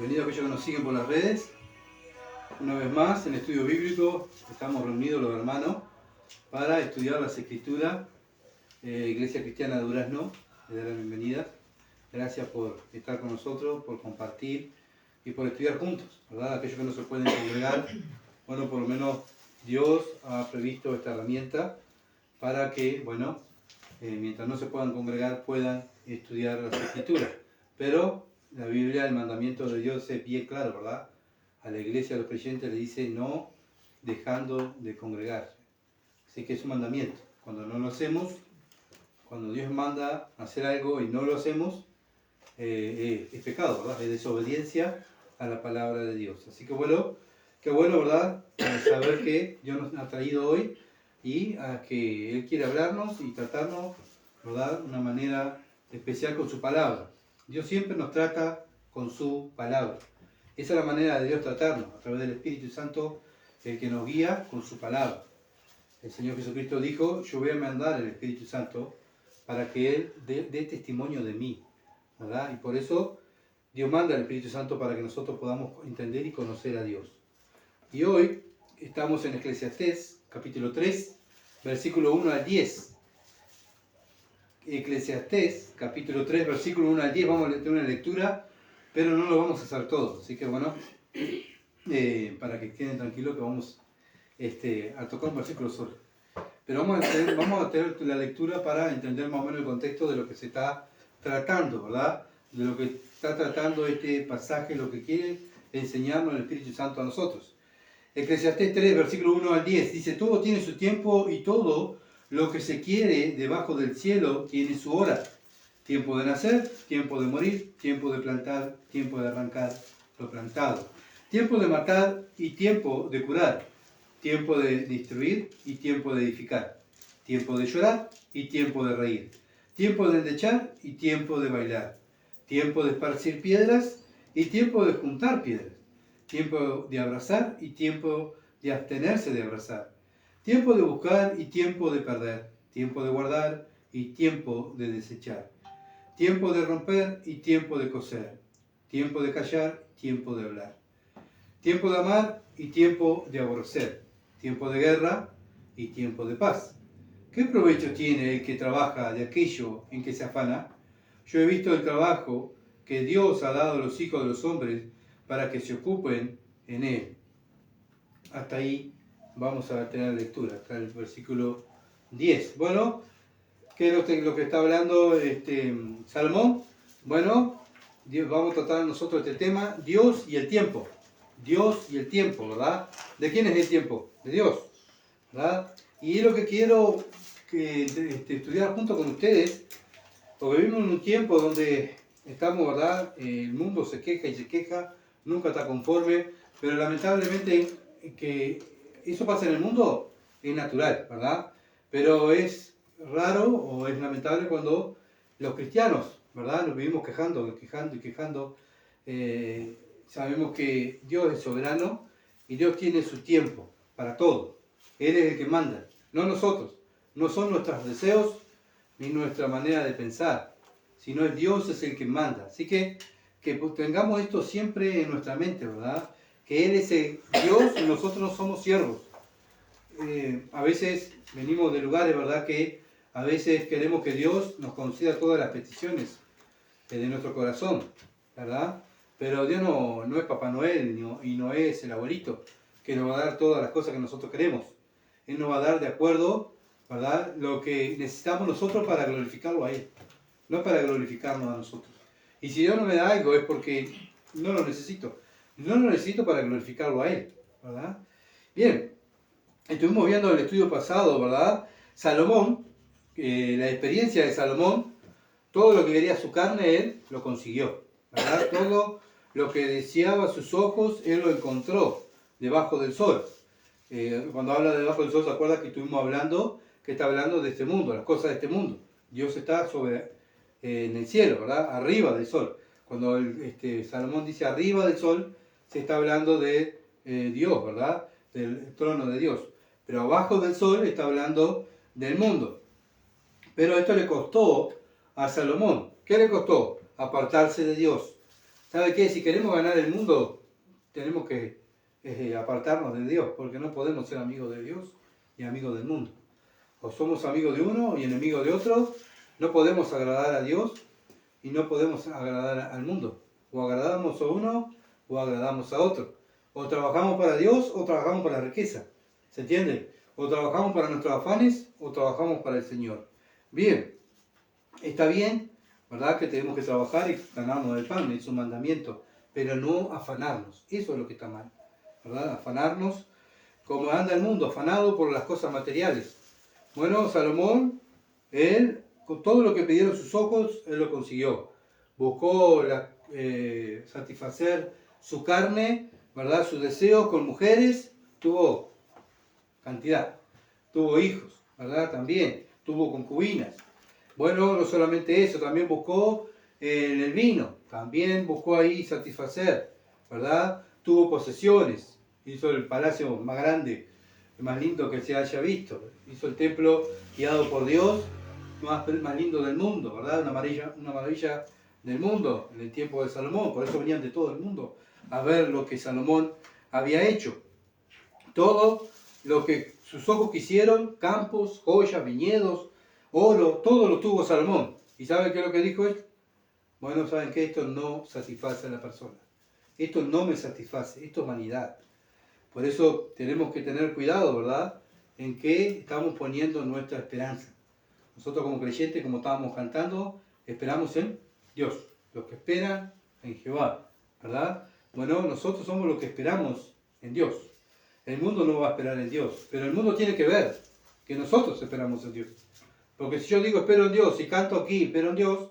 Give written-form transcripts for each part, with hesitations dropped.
Bienvenido a aquellos que nos siguen por las redes. Una vez más, en Estudio Bíblico, estamos reunidos los hermanos para estudiar las Escrituras. Iglesia Cristiana de Durazno, le da la bienvenida. Gracias por estar con nosotros, por compartir y por estudiar juntos, ¿verdad? Aquellos que no se pueden congregar, bueno, por lo menos Dios ha previsto esta herramienta para que, bueno, mientras no se puedan congregar, puedan estudiar las Escrituras. Pero la Biblia, el mandamiento de Dios es bien claro, ¿verdad? A la iglesia, a los creyentes le dice no dejando de congregarse. Así que es un mandamiento. Cuando no lo hacemos, cuando Dios manda hacer algo y no lo hacemos, es pecado, ¿verdad? Es desobediencia a la palabra de Dios. Así que bueno, qué bueno, ¿verdad? Saber que Dios nos ha traído hoy y a que Él quiere hablarnos y tratarnos, ¿verdad? De una manera especial con su palabra. Dios siempre nos trata con su palabra. Esa es la manera de Dios tratarnos, a través del Espíritu Santo, el que nos guía con su palabra. El Señor Jesucristo dijo, yo voy a mandar el Espíritu Santo para que Él dé testimonio de mí, ¿verdad? Y por eso Dios manda el Espíritu Santo para que nosotros podamos entender y conocer a Dios. Y hoy estamos en Eclesiastés, capítulo 3, versículo 1 al 10. Eclesiastés, capítulo 3, versículo 1 al 10, vamos a tener una lectura, pero no lo vamos a hacer todo. Así que bueno, para que queden tranquilos que vamos a tocar un versículo solo. Pero vamos a tener la lectura para entender más o menos el contexto de lo que se está tratando, ¿verdad? De lo que está tratando este pasaje, lo que quiere enseñarnos el Espíritu Santo a nosotros. Eclesiastés 3, versículo 1 al 10, dice, todo tiene su tiempo y todo lo que se quiere debajo del cielo tiene su hora. Tiempo de nacer, tiempo de morir, tiempo de plantar, tiempo de arrancar lo plantado. Tiempo de matar y tiempo de curar. Tiempo de destruir y tiempo de edificar. Tiempo de llorar y tiempo de reír. Tiempo de endechar y tiempo de bailar. Tiempo de esparcir piedras y tiempo de juntar piedras. Tiempo de abrazar y tiempo de abstenerse de abrazar. Tiempo de buscar y tiempo de perder. Tiempo de guardar y tiempo de desechar. Tiempo de romper y tiempo de coser. Tiempo de callar y tiempo de hablar. Tiempo de amar y tiempo de aborrecer. Tiempo de guerra y tiempo de paz. ¿Qué provecho tiene el que trabaja de aquello en que se afana? Yo he visto el trabajo que Dios ha dado a los hijos de los hombres para que se ocupen en él. Hasta ahí vamos a tener la lectura, hasta el versículo 10. Bueno, ¿qué es lo que está hablando Salomón? Bueno, vamos a tratar nosotros este tema, Dios y el tiempo. Dios y el tiempo, ¿verdad? ¿De quién es el tiempo? De Dios, ¿verdad? Y es lo que quiero estudiar junto con ustedes, porque vivimos en un tiempo donde estamos, ¿verdad? El mundo se queja y se queja, nunca está conforme, pero lamentablemente que eso pasa en el mundo es natural, ¿verdad? Pero es raro o es lamentable cuando los cristianos, ¿verdad? Nos vivimos quejando. Sabemos que Dios es soberano y Dios tiene su tiempo para todo. Él es el que manda, no nosotros. No son nuestros deseos ni nuestra manera de pensar, sino Dios es el que manda. Así que tengamos esto siempre en nuestra mente, ¿verdad? Que Él es el Dios y nosotros no somos siervos. A veces venimos de lugares, ¿verdad? Que a veces queremos que Dios nos conceda todas las peticiones de nuestro corazón, ¿verdad? Pero Dios no es Papá Noel y no es el abuelito que nos va a dar todas las cosas que nosotros queremos. Él nos va a dar de acuerdo, ¿verdad? Lo que necesitamos nosotros para glorificarlo a Él, no para glorificarnos a nosotros. Y si Dios no me da algo es porque no lo necesito. No lo necesito para glorificarlo a Él, ¿verdad? Bien, estuvimos viendo el estudio pasado, ¿verdad? Salomón, la experiencia de Salomón, todo lo que quería su carne, él lo consiguió, ¿verdad? Todo lo que deseaba sus ojos, él lo encontró debajo del sol. Cuando habla de debajo del sol, ¿se acuerda que estuvimos hablando? Que está hablando de este mundo, las cosas de este mundo. Dios está en el cielo, ¿verdad? Arriba del sol. Cuando Salomón dice arriba del sol, se está hablando de Dios, ¿verdad? Del trono de Dios. Pero abajo del sol está hablando del mundo. Pero esto le costó a Salomón. ¿Qué le costó? Apartarse de Dios. ¿Sabe qué? Si queremos ganar el mundo, tenemos que apartarnos de Dios, porque no podemos ser amigos de Dios y amigos del mundo. O somos amigos de uno y enemigos de otro, no podemos agradar a Dios y no podemos agradar al mundo. O agradamos a uno o agradamos a otro. O trabajamos para Dios o trabajamos para la riqueza. ¿Se entiende? O trabajamos para nuestros afanes o trabajamos para el Señor. Bien, está bien, ¿verdad? Que tenemos que trabajar y ganarnos el pan, es un mandamiento, pero no afanarnos. Eso es lo que está mal, ¿verdad? Afanarnos como anda el mundo, afanado por las cosas materiales. Bueno, Salomón, él, con todo lo que pidieron sus ojos, él lo consiguió. Buscó satisfacer su carne, ¿verdad? Sus deseos con mujeres, tuvo cantidad. Tuvo hijos, ¿verdad? También, tuvo concubinas. Bueno, no solamente eso, también buscó en el vino, también buscó ahí satisfacer, ¿verdad? Tuvo posesiones, hizo el palacio más grande, más lindo que se haya visto. Hizo el templo guiado por Dios, más lindo del mundo, ¿verdad? Una maravilla del mundo en el tiempo de Salomón. Por eso venían de todo el mundo a ver lo que Salomón había hecho. Todo lo que sus ojos quisieron, campos, joyas, viñedos, oro, todo lo tuvo Salomón. ¿Y saben qué es lo que dijo él? Bueno, saben que esto no satisface a la persona. Esto no me satisface, esto es vanidad. Por eso tenemos que tener cuidado, ¿verdad? En qué estamos poniendo nuestra esperanza. Nosotros como creyentes, como estábamos cantando, esperamos en Dios. Los que esperan en Jehová, ¿verdad? Bueno, nosotros somos los que esperamos en Dios. El mundo no va a esperar en Dios, pero el mundo tiene que ver que nosotros esperamos en Dios. Porque si yo digo espero en Dios y canto aquí, espero en Dios,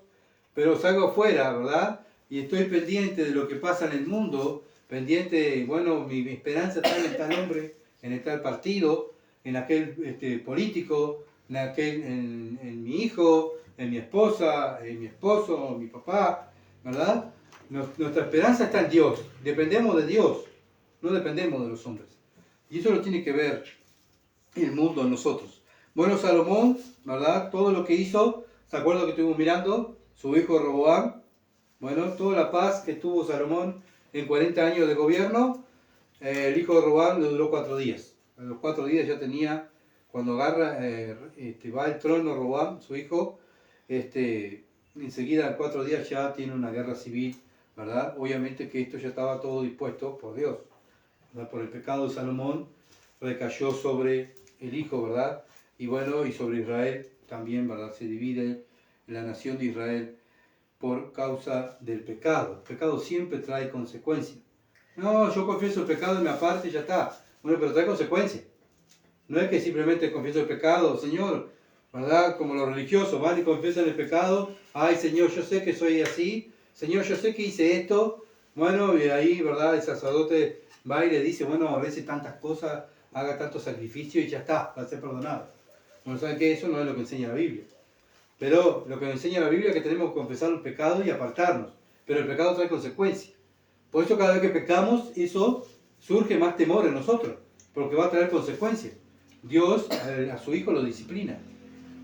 pero salgo afuera, ¿verdad? Y estoy pendiente de lo que pasa en el mundo, pendiente, bueno, mi esperanza está en tal hombre, en tal partido, en aquel político, en mi hijo, en mi esposa, en mi esposo, mi papá, ¿verdad? Nuestra esperanza está en Dios, dependemos de Dios, no dependemos de los hombres. Y eso lo tiene que ver el mundo en nosotros. Bueno, Salomón, ¿verdad? Todo lo que hizo, ¿se acuerdan que estuvimos mirando? Su hijo Roboam. Bueno, toda la paz que tuvo Salomón en 40 años de gobierno, el hijo de Roboam le duró 4 días. A los 4 días ya tenía, cuando agarra, va al trono Roboam, su hijo, enseguida en 4 días ya tiene una guerra civil, ¿verdad? Obviamente que esto ya estaba todo dispuesto por Dios, ¿verdad? Por el pecado de Salomón recayó sobre el hijo, ¿verdad? Y bueno, y sobre Israel también, ¿verdad? Se divide la nación de Israel por causa del pecado. El pecado siempre trae consecuencias. No, yo confieso el pecado y me aparte y ya está. Bueno, pero trae consecuencias. No es que simplemente confieso el pecado, Señor, ¿verdad? Como los religiosos van y confiesan el pecado. Ay, Señor, yo sé que soy así. Señor, yo sé que hice esto. Bueno, y ahí, ¿verdad? El sacerdote va y le dice, bueno, a veces tantas cosas, haga tanto sacrificio y ya está, va a ser perdonado. Bueno, saben que eso no es lo que enseña la Biblia. Pero lo que nos enseña la Biblia es que tenemos que confesar el pecado y apartarnos. Pero el pecado trae consecuencias. Por eso cada vez que pecamos, eso surge más temor en nosotros. Porque va a traer consecuencias. Dios a su hijo lo disciplina.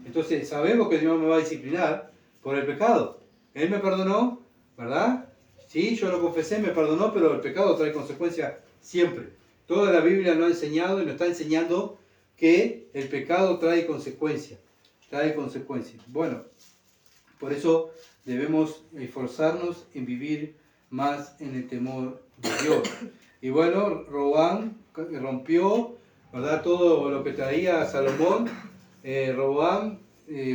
Entonces sabemos que Dios me va a disciplinar por el pecado. Él me perdonó, ¿verdad? Sí, yo lo confesé, me perdonó, pero el pecado trae consecuencias siempre. Toda la Biblia nos ha enseñado y nos está enseñando que el pecado trae consecuencias. Trae consecuencias. Bueno, por eso debemos esforzarnos en vivir más en el temor de Dios. Y bueno, Roboam rompió, ¿verdad? Todo lo que traía Salomón. Roboam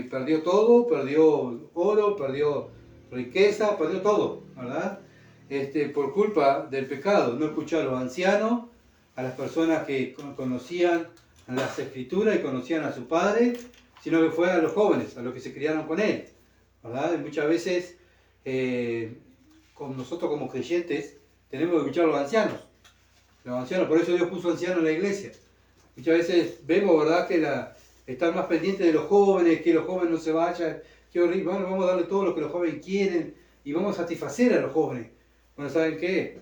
perdió todo, perdió oro, perdió riqueza, perdió todo, ¿verdad? Por culpa del pecado. No escuchó a los ancianos, a las personas que conocían las escrituras y conocían a su padre, sino que fue a los jóvenes, a los que se criaron con él, ¿verdad? Y muchas veces con nosotros como creyentes tenemos que escuchar a los ancianos. Los ancianos, por eso Dios puso ancianos en la iglesia. Muchas veces vemos, ¿verdad?, que están más pendientes de los jóvenes, que los jóvenes no se vayan, qué horrible. Bueno, vamos a darle todo lo que los jóvenes quieren y vamos a satisfacer a los jóvenes. Bueno, ¿saben qué?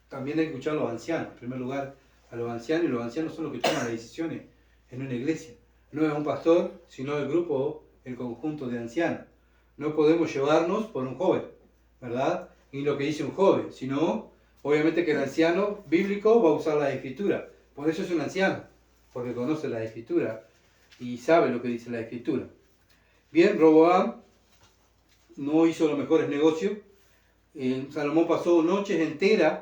También hay que escuchar a los ancianos, en primer lugar a los ancianos, y los ancianos son los que toman las decisiones en una iglesia. No es un pastor, sino el grupo, el conjunto de ancianos. No podemos llevarnos por un joven, ¿verdad? ni lo que dice un joven, sino obviamente que el anciano bíblico va a usar la escritura. Por eso es un anciano, porque conoce la escritura y sabe lo que dice la escritura. Bien, Roboam no hizo los mejores negocios. Salomón pasó noches enteras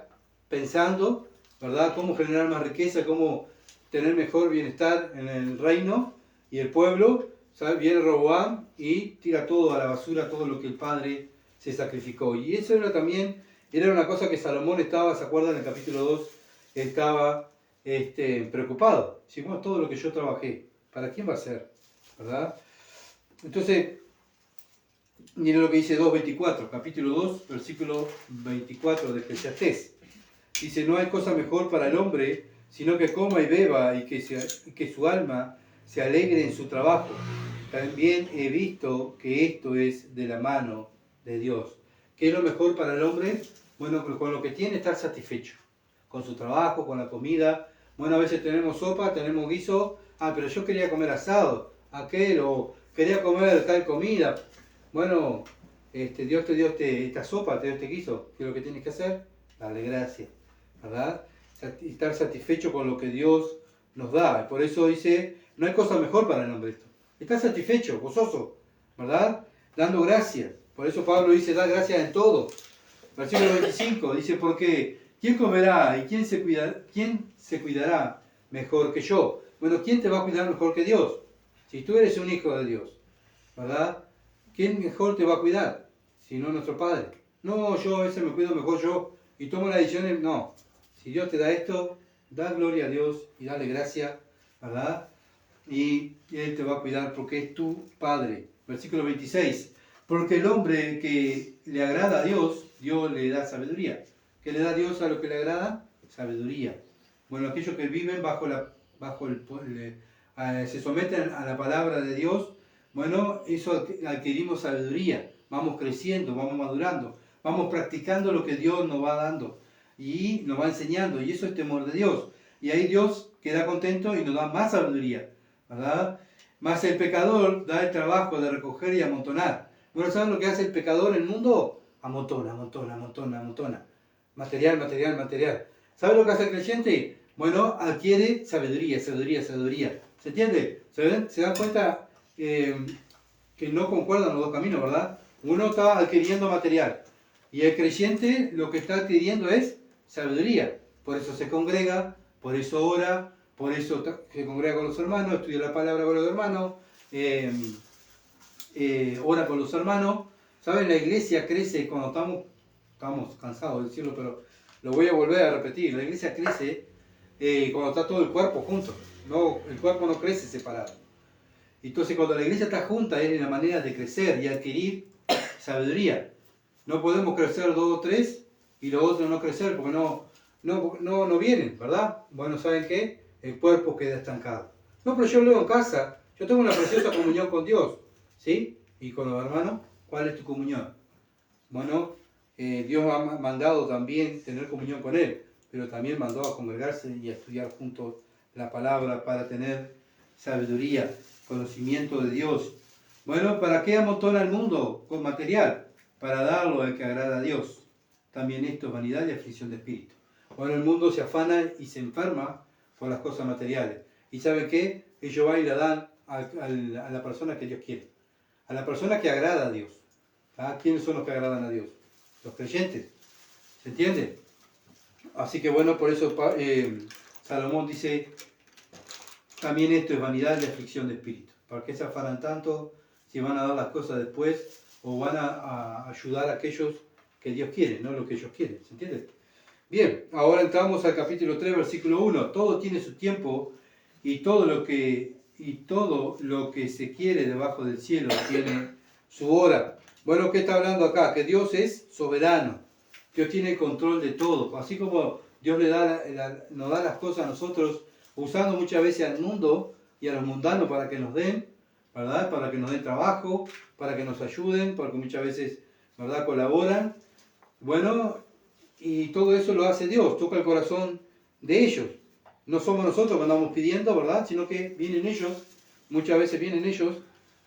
pensando, ¿verdad?, cómo generar más riqueza, cómo tener mejor bienestar en el reino y el pueblo. ¿Sabe? Viene Roboam y tira todo a la basura, todo lo que el padre se sacrificó. Y eso era también, era una cosa que Salomón estaba, ¿se acuerdan? En el capítulo 2, estaba preocupado. Dice, bueno, todo lo que yo trabajé, ¿para quién va a ser? ¿Verdad? Entonces, miren lo que dice 2.24, capítulo 2, versículo 24 de Eclesiastés. Dice, no hay cosa mejor para el hombre, sino que coma y beba y que su alma se alegre en su trabajo. También he visto que esto es de la mano de Dios. ¿Qué es lo mejor para el hombre? Bueno, con lo que tiene, estar satisfecho. Con su trabajo, con la comida. Bueno, a veces tenemos sopa, tenemos guiso. Pero yo quería comer asado, aquel, o quería comer tal comida. Bueno, Dios te dio esta sopa, te dio este guiso. ¿Qué es lo que tienes que hacer? Darle gracias, ¿verdad? Estar satisfecho con lo que Dios nos da. Por eso dice, no hay cosa mejor para el hombre esto. Estar satisfecho, gozoso, ¿verdad? Dando gracias. Por eso Pablo dice, da gracias en todo. Versículo 25 dice, porque ¿quién comerá y quién se cuidará mejor que yo? Bueno, ¿quién te va a cuidar mejor que Dios? Si tú eres un hijo de Dios, ¿verdad? ¿Quién mejor te va a cuidar? Si no nuestro Padre. No, yo a veces me cuido mejor yo y tomo las decisiones. No. Si Dios te da esto, da gloria a Dios y dale gracias, ¿verdad? Y Él te va a cuidar porque es tu Padre. Versículo 26. Porque el hombre que le agrada a Dios, Dios le da sabiduría. ¿Qué le da Dios a lo que le agrada? Sabiduría. Bueno, aquellos que viven se someten a la palabra de Dios, bueno, eso adquirimos sabiduría. Vamos creciendo, vamos madurando, vamos practicando lo que Dios nos va dando y nos va enseñando. Y eso es temor de Dios. Y ahí Dios queda contento y nos da más sabiduría, ¿verdad? Más el pecador da el trabajo de recoger y amontonar. Bueno, ¿saben lo que hace el pecador en el mundo? Amontona, amontona, amontona, amontona. Material, material, material. ¿Saben lo que hace el creyente? Bueno, adquiere sabiduría, sabiduría, sabiduría. ¿Se entiende? ¿Se dan cuenta que no concuerdan los dos caminos, verdad? Uno está adquiriendo material y el creyente lo que está adquiriendo es sabiduría. Por eso se congrega, por eso ora, por eso se congrega con los hermanos, estudia la palabra con los hermanos, ora con los hermanos. ¿Saben? La iglesia crece cuando estamos cansados de decirlo, pero lo voy a volver a repetir. La iglesia crece cuando está todo el cuerpo junto. No, el cuerpo no crece separado. Entonces, cuando la iglesia está junta, es la manera de crecer y adquirir sabiduría. No podemos crecer 2 o 3 y los otros no crecer porque no vienen, ¿verdad? Bueno, ¿saben qué? El cuerpo queda estancado. No, pero yo leo en casa, yo tengo una preciosa comunión con Dios, ¿sí? Y con los hermanos, ¿cuál es tu comunión? Bueno, Dios ha mandado también tener comunión con Él, pero también mandó a congregarse y a estudiar juntos la palabra para tener sabiduría, conocimiento de Dios. Bueno, ¿para qué amontona el mundo con material? Para darlo al que agrada a Dios. También esto es vanidad y aflicción de espíritu. Bueno, el mundo se afana y se enferma por las cosas materiales. ¿Y saben qué? Ellos van y la dan a la persona que Dios quiere. A la persona que agrada a Dios. ¿Ah? ¿Quiénes son los que agradan a Dios? Los creyentes. ¿Se entiende? Así que bueno, por eso Salomón dice, también esto es vanidad y aflicción de espíritu. ¿Para qué se afanan tanto si van a dar las cosas después o van a ayudar a aquellos que Dios quiere, no lo que ellos quieren? ¿Se entiende? Bien, ahora entramos al capítulo 3, versículo 1. Todo tiene su tiempo y todo lo que se quiere debajo del cielo tiene su hora. Bueno, ¿qué está hablando acá? Que Dios es soberano. Dios tiene el control de todo. Así como Dios nos da las cosas a nosotros, usando muchas veces al mundo y a los mundanos para que nos den, ¿verdad? Para que nos den trabajo, para que nos ayuden, porque muchas veces, ¿verdad?, colaboran. Bueno, y todo eso lo hace Dios, toca el corazón de ellos. No somos nosotros que andamos pidiendo, ¿verdad?, sino que vienen ellos, muchas veces vienen ellos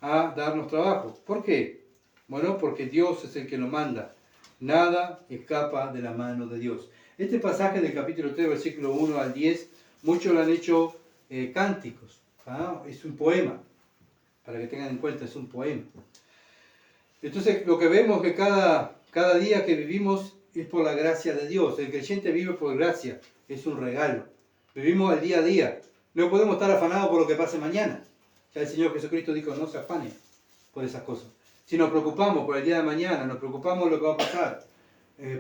a darnos trabajo. ¿Por qué? Bueno, porque Dios es el que lo manda. Nada escapa de la mano de Dios. Este pasaje del capítulo 3, versículo 1 al 10, muchos lo han hecho cánticos. ¿Ah? Es un poema, para que tengan en cuenta, es un poema. Entonces, lo que vemos es que cada día que vivimos es por la gracia de Dios. El creyente vive por gracia, es un regalo. Vivimos el día a día. No podemos estar afanados por lo que pase mañana. Ya el Señor Jesucristo dijo, no se afane por esas cosas. Si nos preocupamos por el día de mañana, nos preocupamos por lo que va a pasar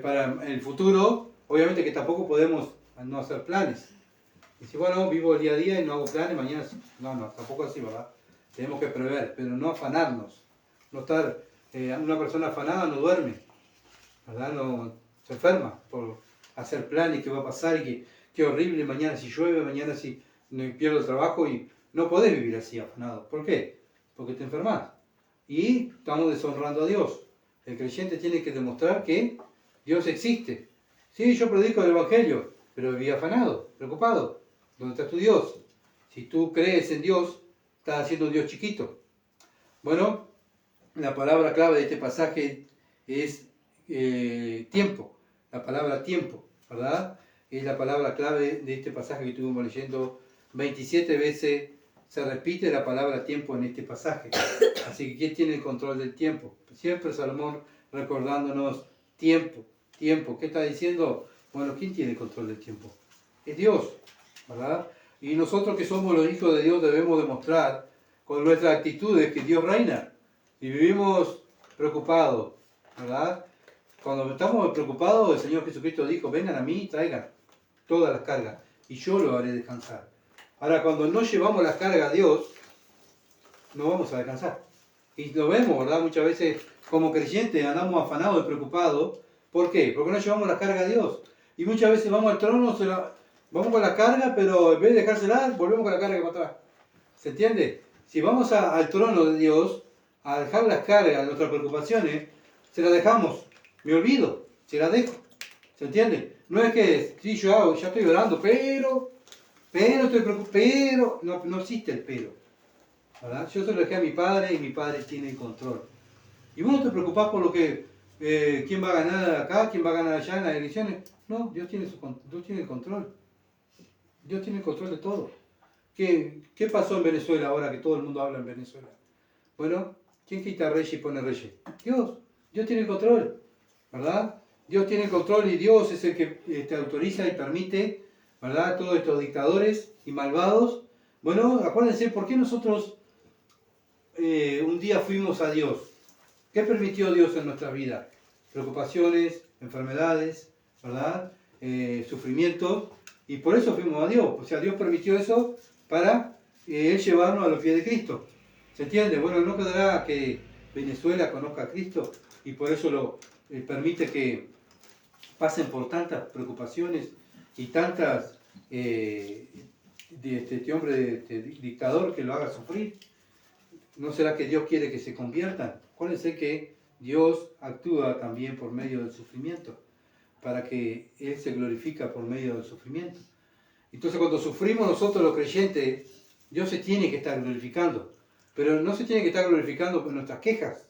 para el futuro, obviamente que tampoco podemos no hacer planes. Y si bueno, vivo el día a día y no hago planes, mañana no, tampoco así, ¿verdad? Tenemos que prever, pero no afanarnos. No estar, una persona afanada no duerme, ¿verdad? No, se enferma por hacer planes, qué va a pasar y qué horrible, mañana si llueve, mañana si pierdo el trabajo, y no podés vivir así afanado. ¿Por qué? Porque te enfermas. Y estamos deshonrando a Dios. El creyente tiene que demostrar que Dios existe. Sí, yo predico el Evangelio, pero viví afanado, preocupado. ¿Dónde está tu Dios? Si tú crees en Dios, estás haciendo un Dios chiquito. Bueno, la palabra clave de este pasaje es tiempo. La palabra tiempo, ¿verdad? Es la palabra clave de este pasaje que estuvimos leyendo. 27 veces se repite la palabra tiempo en este pasaje. Así que ¿quién tiene el control del tiempo? Siempre Salomón recordándonos tiempo. ¿Qué está diciendo? Bueno, ¿quién tiene el control del tiempo? Es Dios, ¿verdad? Y nosotros que somos los hijos de Dios debemos demostrar con nuestras actitudes que Dios reina. Y vivimos preocupados, ¿verdad? Cuando estamos preocupados, el Señor Jesucristo dijo, vengan a mí y traigan todas las cargas, y yo lo haré descansar. Ahora, cuando no llevamos las cargas a Dios, no vamos a descansar. Y lo vemos, ¿verdad? Muchas veces como creyentes andamos afanados y preocupados. ¿Por qué? Porque no llevamos las cargas a Dios. Y muchas veces vamos al trono, vamos con la carga, pero en vez de dejársela, volvemos con la carga para atrás. ¿Se entiende? Si vamos al trono de Dios, a dejar las cargas, nuestras preocupaciones, se las dejamos. Me olvido, se las dejo. ¿Se entiende? No es que, sí, yo ya estoy orando, pero estoy preocupado, pero, no existe el pero. ¿Verdad? Yo se lo dejé a mi padre y mi padre tiene el control. Y vos no te preocupás por lo que, quién va a ganar acá, quién va a ganar allá en las elecciones. No, Dios tiene el control. Dios tiene el control de todo. ¿Qué pasó en Venezuela ahora que todo el mundo habla en Venezuela? Bueno, ¿quién quita reyes y pone reyes? Dios. Dios tiene el control, ¿verdad? Dios tiene el control y Dios es el que autoriza y permite, ¿verdad? Todos estos dictadores y malvados. Bueno, acuérdense, ¿por qué nosotros un día fuimos a Dios? ¿Qué permitió Dios en nuestra vida? Preocupaciones, enfermedades, ¿verdad? Sufrimientos. Y por eso fuimos a Dios. O sea, Dios permitió eso para Él llevarnos a los pies de Cristo. ¿Se entiende? Bueno, no quedará que Venezuela conozca a Cristo y por eso lo permite que pasen por tantas preocupaciones y tantas de este hombre dictador que lo haga sufrir. ¿No será que Dios quiere que se conviertan? Acuérdense que Dios actúa también por medio del sufrimiento, para que Él se glorifica por medio del sufrimiento. Entonces cuando sufrimos nosotros los creyentes, Dios se tiene que estar glorificando, pero no se tiene que estar glorificando por nuestras quejas,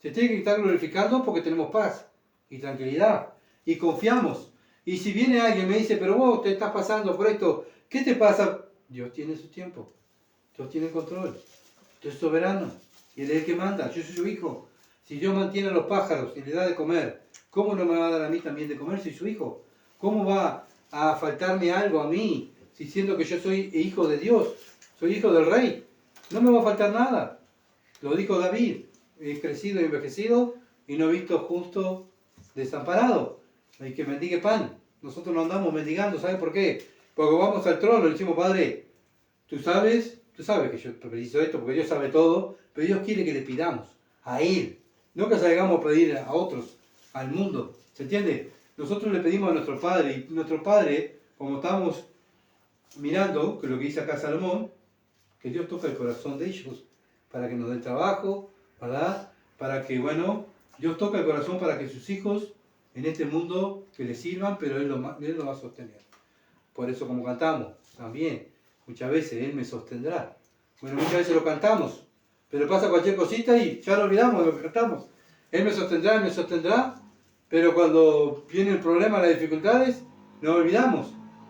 se tiene que estar glorificando porque tenemos paz y tranquilidad y confiamos. Y si viene alguien y me dice, pero vos te estás pasando por esto, ¿qué te pasa? Dios tiene su tiempo, Dios tiene el control, Dios es soberano y Él es el que manda, yo soy su hijo. Si Dios mantiene a los pájaros y le da de comer, ¿cómo no me va a dar a mí también de comer si soy su hijo? ¿Cómo va a faltarme algo a mí, si siendo que yo soy hijo de Dios, soy hijo del rey? No me va a faltar nada. Lo dijo David, he crecido y envejecido y no he visto justo desamparado. Hay que mendigue pan. Nosotros no andamos mendigando, ¿sabes por qué? Porque vamos al trono y le decimos, Padre, tú sabes que yo preciso esto, porque Dios sabe todo, pero Dios quiere que le pidamos a Él. No que salgamos a pedir a otros, al mundo. ¿Se entiende? Nosotros le pedimos a nuestro Padre, y nuestro Padre, como estamos mirando, que lo que dice acá Salomón, que Dios toca el corazón de ellos, para que nos den trabajo, ¿verdad? Para que, bueno, Dios toca el corazón para que sus hijos en este mundo que les sirvan, pero Él lo va a sostener. Por eso como cantamos, también, muchas veces Él me sostendrá. Bueno, muchas veces lo cantamos, pero pasa cualquier cosita y ya lo olvidamos de lo que cantamos. Él me sostendrá, Pero cuando viene el problema, las dificultades, nos olvidamos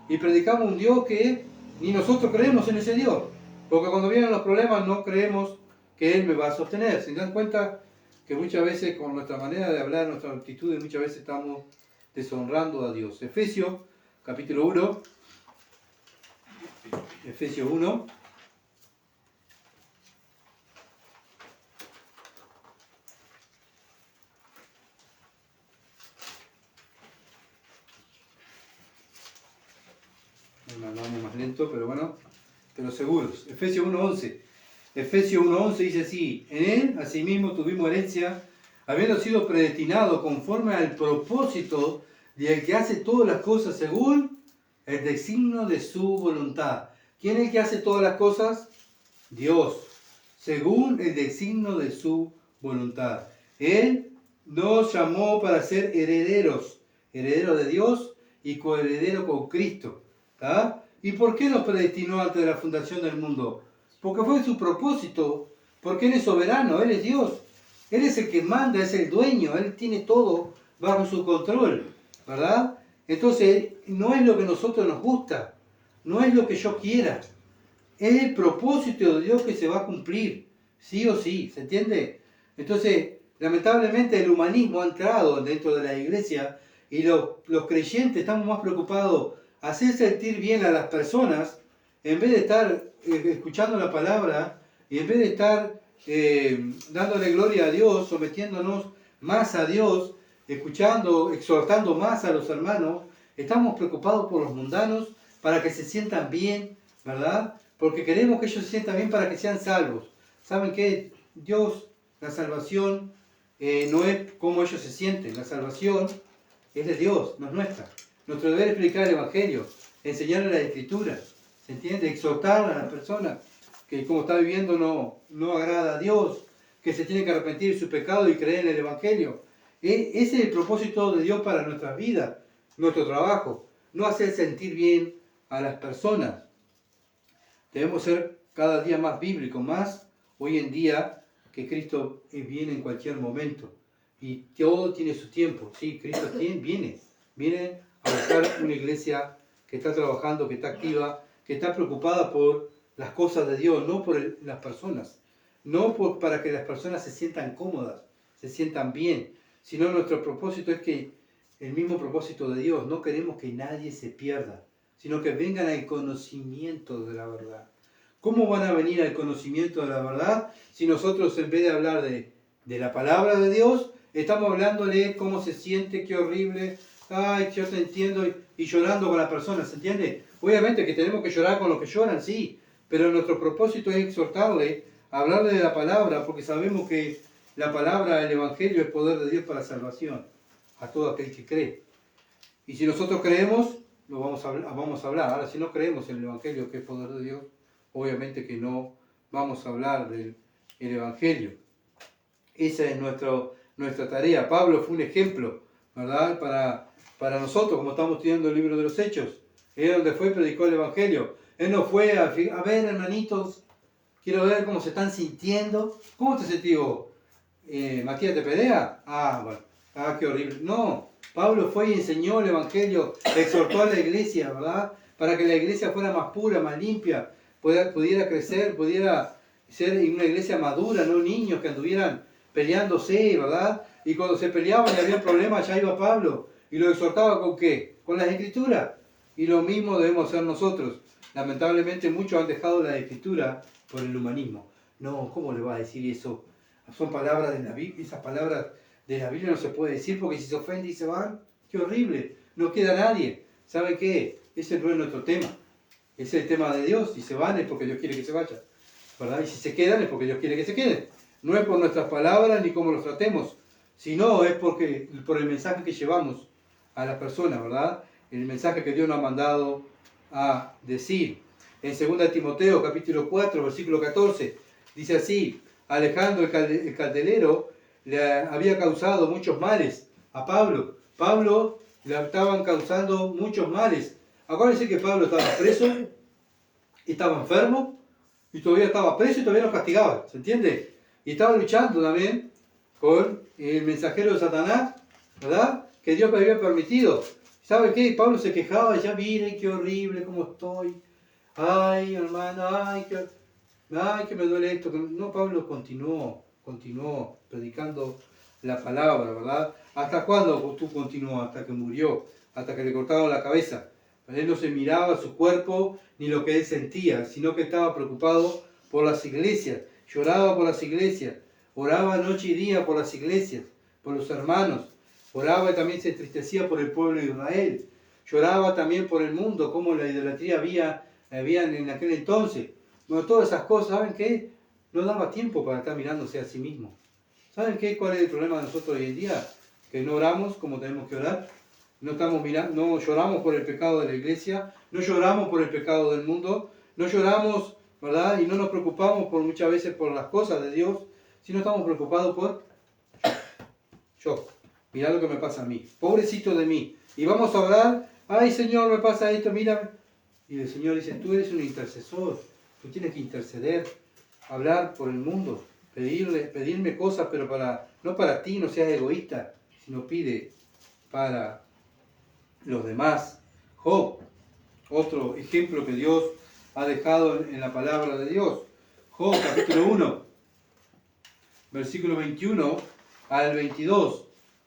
y predicamos un Dios que ni nosotros creemos en ese Dios. Porque cuando vienen los problemas no creemos que Él me va a sostener. ¿Se dan cuenta que muchas veces con nuestra manera de hablar, nuestras actitudes, muchas veces estamos deshonrando a Dios? Efesios, capítulo 1. Efesios 1. Vamos más lento, pero bueno, pero seguros. Efesios 1.11. Efesios 1.11 dice así: en Él, asimismo, tuvimos herencia, habiendo sido predestinados conforme al propósito del que hace todas las cosas según el designio de su voluntad. ¿Quién es el que hace todas las cosas? Dios, según el designio de su voluntad. Él nos llamó para ser herederos, herederos de Dios y coherederos con Cristo. ¿Ah? ¿Y por qué nos predestinó antes de la fundación del mundo? Porque fue su propósito, porque Él es soberano, Él es Dios. Él es el que manda, es el dueño, Él tiene todo bajo su control, ¿verdad? Entonces, no es lo que a nosotros nos gusta, no es lo que yo quiera. Es el propósito de Dios que se va a cumplir, sí o sí, ¿se entiende? Entonces, lamentablemente el humanismo ha entrado dentro de la iglesia y los creyentes estamos más preocupados hacer sentir bien a las personas en vez de estar escuchando la palabra y en vez de estar dándole gloria a Dios, sometiéndonos más a Dios, escuchando, exhortando más a los hermanos. Estamos preocupados por los mundanos para que se sientan bien, ¿verdad? Porque queremos que ellos se sientan bien para que sean salvos. ¿Saben qué? Dios, la salvación no es como ellos se sienten, la salvación es de Dios, no es nuestra. Nuestro deber es predicar el Evangelio, enseñarle la Escritura, ¿se entiende? Exhortar a las personas que como está viviendo no agrada a Dios, que se tienen que arrepentir de su pecado y creer en el Evangelio. Ese es el propósito de Dios para nuestras vidas, nuestro trabajo, no hacer sentir bien a las personas. Debemos ser cada día más bíblicos, más hoy en día que Cristo viene en cualquier momento y todo tiene su tiempo. Sí, Cristo viene a buscar una iglesia que está trabajando, que está activa, que está preocupada por las cosas de Dios, no por las personas, para que las personas se sientan cómodas, se sientan bien, sino nuestro propósito es que el mismo propósito de Dios, no queremos que nadie se pierda, sino que vengan al conocimiento de la verdad. ¿Cómo van a venir al conocimiento de la verdad si nosotros en vez de hablar de la palabra de Dios, estamos hablándole cómo se siente, qué horrible, ay, yo te entiendo, y llorando con la persona, ¿se entiende? Obviamente que tenemos que llorar con los que lloran, sí, pero nuestro propósito es exhortarle, hablarle de la palabra, porque sabemos que la palabra, el Evangelio, es poder de Dios para salvación a todo aquel que cree. Y si nosotros creemos, lo vamos a hablar. Ahora, si no creemos en el Evangelio, que es poder de Dios, obviamente que no vamos a hablar del Evangelio. Esa es nuestra tarea. Pablo fue un ejemplo, ¿verdad? Para nosotros, como estamos estudiando el libro de los Hechos. Él donde fue y predicó el Evangelio. Él no fue a ver, hermanitos, quiero ver cómo se están sintiendo. ¿Cómo te sentís vos? ¿Matías te pelea? Ah, bueno. Ah, qué horrible. No, Pablo fue y enseñó el Evangelio, exhortó a la iglesia, ¿verdad? Para que la iglesia fuera más pura, más limpia, pudiera crecer, pudiera ser una iglesia madura, no niños que anduvieran peleándose, ¿verdad? Y cuando se peleaban y había problemas, ya iba Pablo y lo exhortaba ¿con qué? Con las Escrituras. Y lo mismo debemos hacer nosotros. Lamentablemente muchos han dejado la Escritura por el humanismo. No, ¿cómo le va a decir eso? Son palabras de la Biblia, esas palabras de la Biblia no se puede decir porque si se ofende y se van, qué horrible, no queda nadie. ¿Sabe qué? Ese no es nuestro tema. Es el tema de Dios. Si se van es porque Dios quiere que se vayan, ¿verdad? Y si se quedan es porque Dios quiere que se queden. No es por nuestras palabras ni cómo los tratemos, sino es por el mensaje que llevamos a las personas, ¿verdad? El mensaje que Dios nos ha mandado a decir. En 2 Timoteo capítulo 4, versículo 14, dice así: Alejandro el candelero le había causado muchos males a Pablo. Pablo le estaban causando muchos males. Acuérdense que Pablo estaba preso, estaba enfermo, y todavía estaba preso y todavía lo castigaban, ¿se entiende? Y estaba luchando también con el mensajero de Satanás, ¿verdad? Que Dios me había permitido. ¿Sabe qué? Pablo se quejaba, ya miren qué horrible cómo estoy. Ay, hermano, ay, que me duele esto. No, Pablo continuó predicando la palabra, ¿verdad? ¿Hasta cuándo tú continuó? Hasta que murió, hasta que le cortaron la cabeza. Él no se miraba su cuerpo ni lo que él sentía, sino que estaba preocupado por las iglesias, lloraba por las iglesias, oraba noche y día por las iglesias, por los hermanos, oraba y también se entristecía por el pueblo de Israel, lloraba también por el mundo, como la idolatría había en aquel entonces. Bueno, todas esas cosas, ¿saben qué? No daba tiempo para estar mirándose a sí mismo. ¿Saben qué? ¿Cuál es el problema de nosotros hoy en día? Que no oramos como tenemos que orar. No estamos mirando, no lloramos por el pecado de la iglesia, no lloramos por el pecado del mundo, no lloramos, ¿verdad? Y no nos preocupamos por muchas veces por las cosas de Dios, sino estamos preocupados por yo. Mirá lo que me pasa a mí, pobrecito de mí. Y vamos a orar, ay Señor, me pasa esto, mira. Y el Señor dice, tú eres un intercesor, tú tienes que interceder, hablar por el mundo, pedirme cosas, pero no para ti, no seas egoísta, sino pide para los demás. Job, otro ejemplo que Dios ha dejado en la palabra de Dios. Job, capítulo 1, versículo 21 al 22.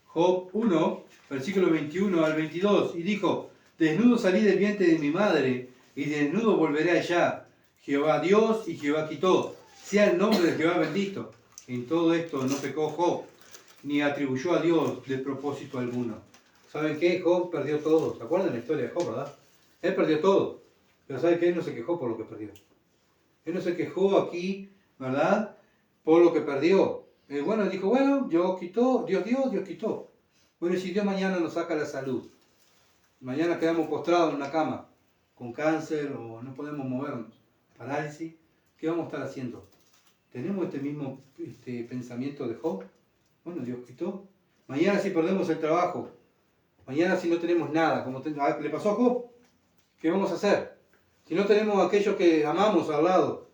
Job 1, versículo 21 al 22. Y dijo, desnudo salí del vientre de mi madre, y desnudo volveré allá. Jehová Dios y Jehová quitó. Sea el nombre de Jehová bendito. En todo esto no pecó Job, ni atribuyó a Dios despropósito alguno. ¿Saben qué? Job perdió todo. ¿Se acuerdan de la historia de Job, verdad? Él perdió todo. Pero ¿saben qué? Él no se quejó por lo que perdió. Él no se quejó aquí, ¿verdad? Por lo que perdió. Bueno, él dijo, bueno, Dios quitó, Dios dio, Dios quitó. Bueno, y si Dios mañana nos saca la salud, mañana quedamos postrados en una cama, con cáncer o no podemos movernos, parálisis, ¿qué vamos a estar haciendo? ¿Tenemos este mismo pensamiento de Job? Bueno, Dios quitó. Mañana si perdemos el trabajo, mañana si no tenemos nada, como le pasó a Job, ¿qué vamos a hacer? Si no tenemos a aquellos que amamos al lado,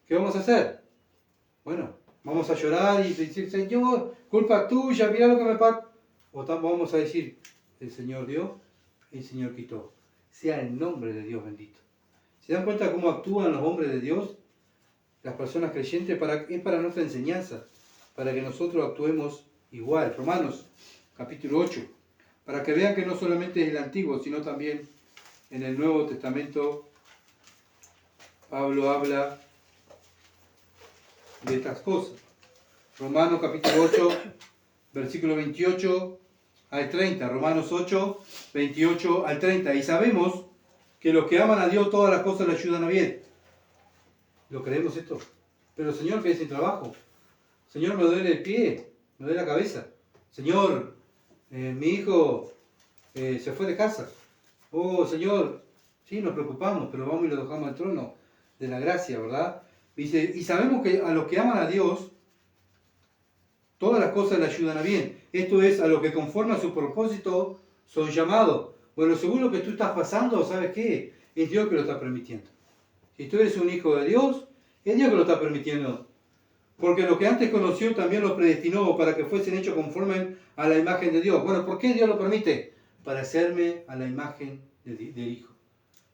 ¿qué vamos a hacer? Bueno, vamos a llorar y decir, Señor, culpa tuya, mira lo que me pasa. O vamos a decir, el Señor dio, el Señor quitó. Sea el nombre de Dios bendito. ¿Se dan cuenta cómo actúan los hombres de Dios? Las personas creyentes, es para nuestra enseñanza, para que nosotros actuemos igual. Romanos, capítulo 8. Para que vean que no solamente es el Antiguo, sino también en el Nuevo Testamento, Pablo habla de estas cosas. Romanos capítulo 8, versículo 28 al 30. Romanos 8, 28 al 30. Y sabemos que los que aman a Dios, todas las cosas le ayudan a bien. ¿Lo creemos esto? Pero Señor, quedé sin trabajo. Señor, me duele el pie, me duele la cabeza. Señor, mi hijo se fue de casa. Oh, Señor, sí, nos preocupamos, pero vamos y lo dejamos al trono de la gracia, ¿verdad? Dice, y sabemos que a los que aman a Dios, todas las cosas le ayudan a bien. Esto es, a los que conforme a su propósito son llamados. Bueno, según lo que tú estás pasando, ¿sabes qué? Es Dios que lo está permitiendo. Si tú eres un hijo de Dios, es Dios que lo está permitiendo. Porque lo que antes conoció también los predestinó para que fuesen hechos conforme a la imagen de Dios. Bueno, ¿por qué Dios lo permite? Para hacerme a la imagen del Hijo.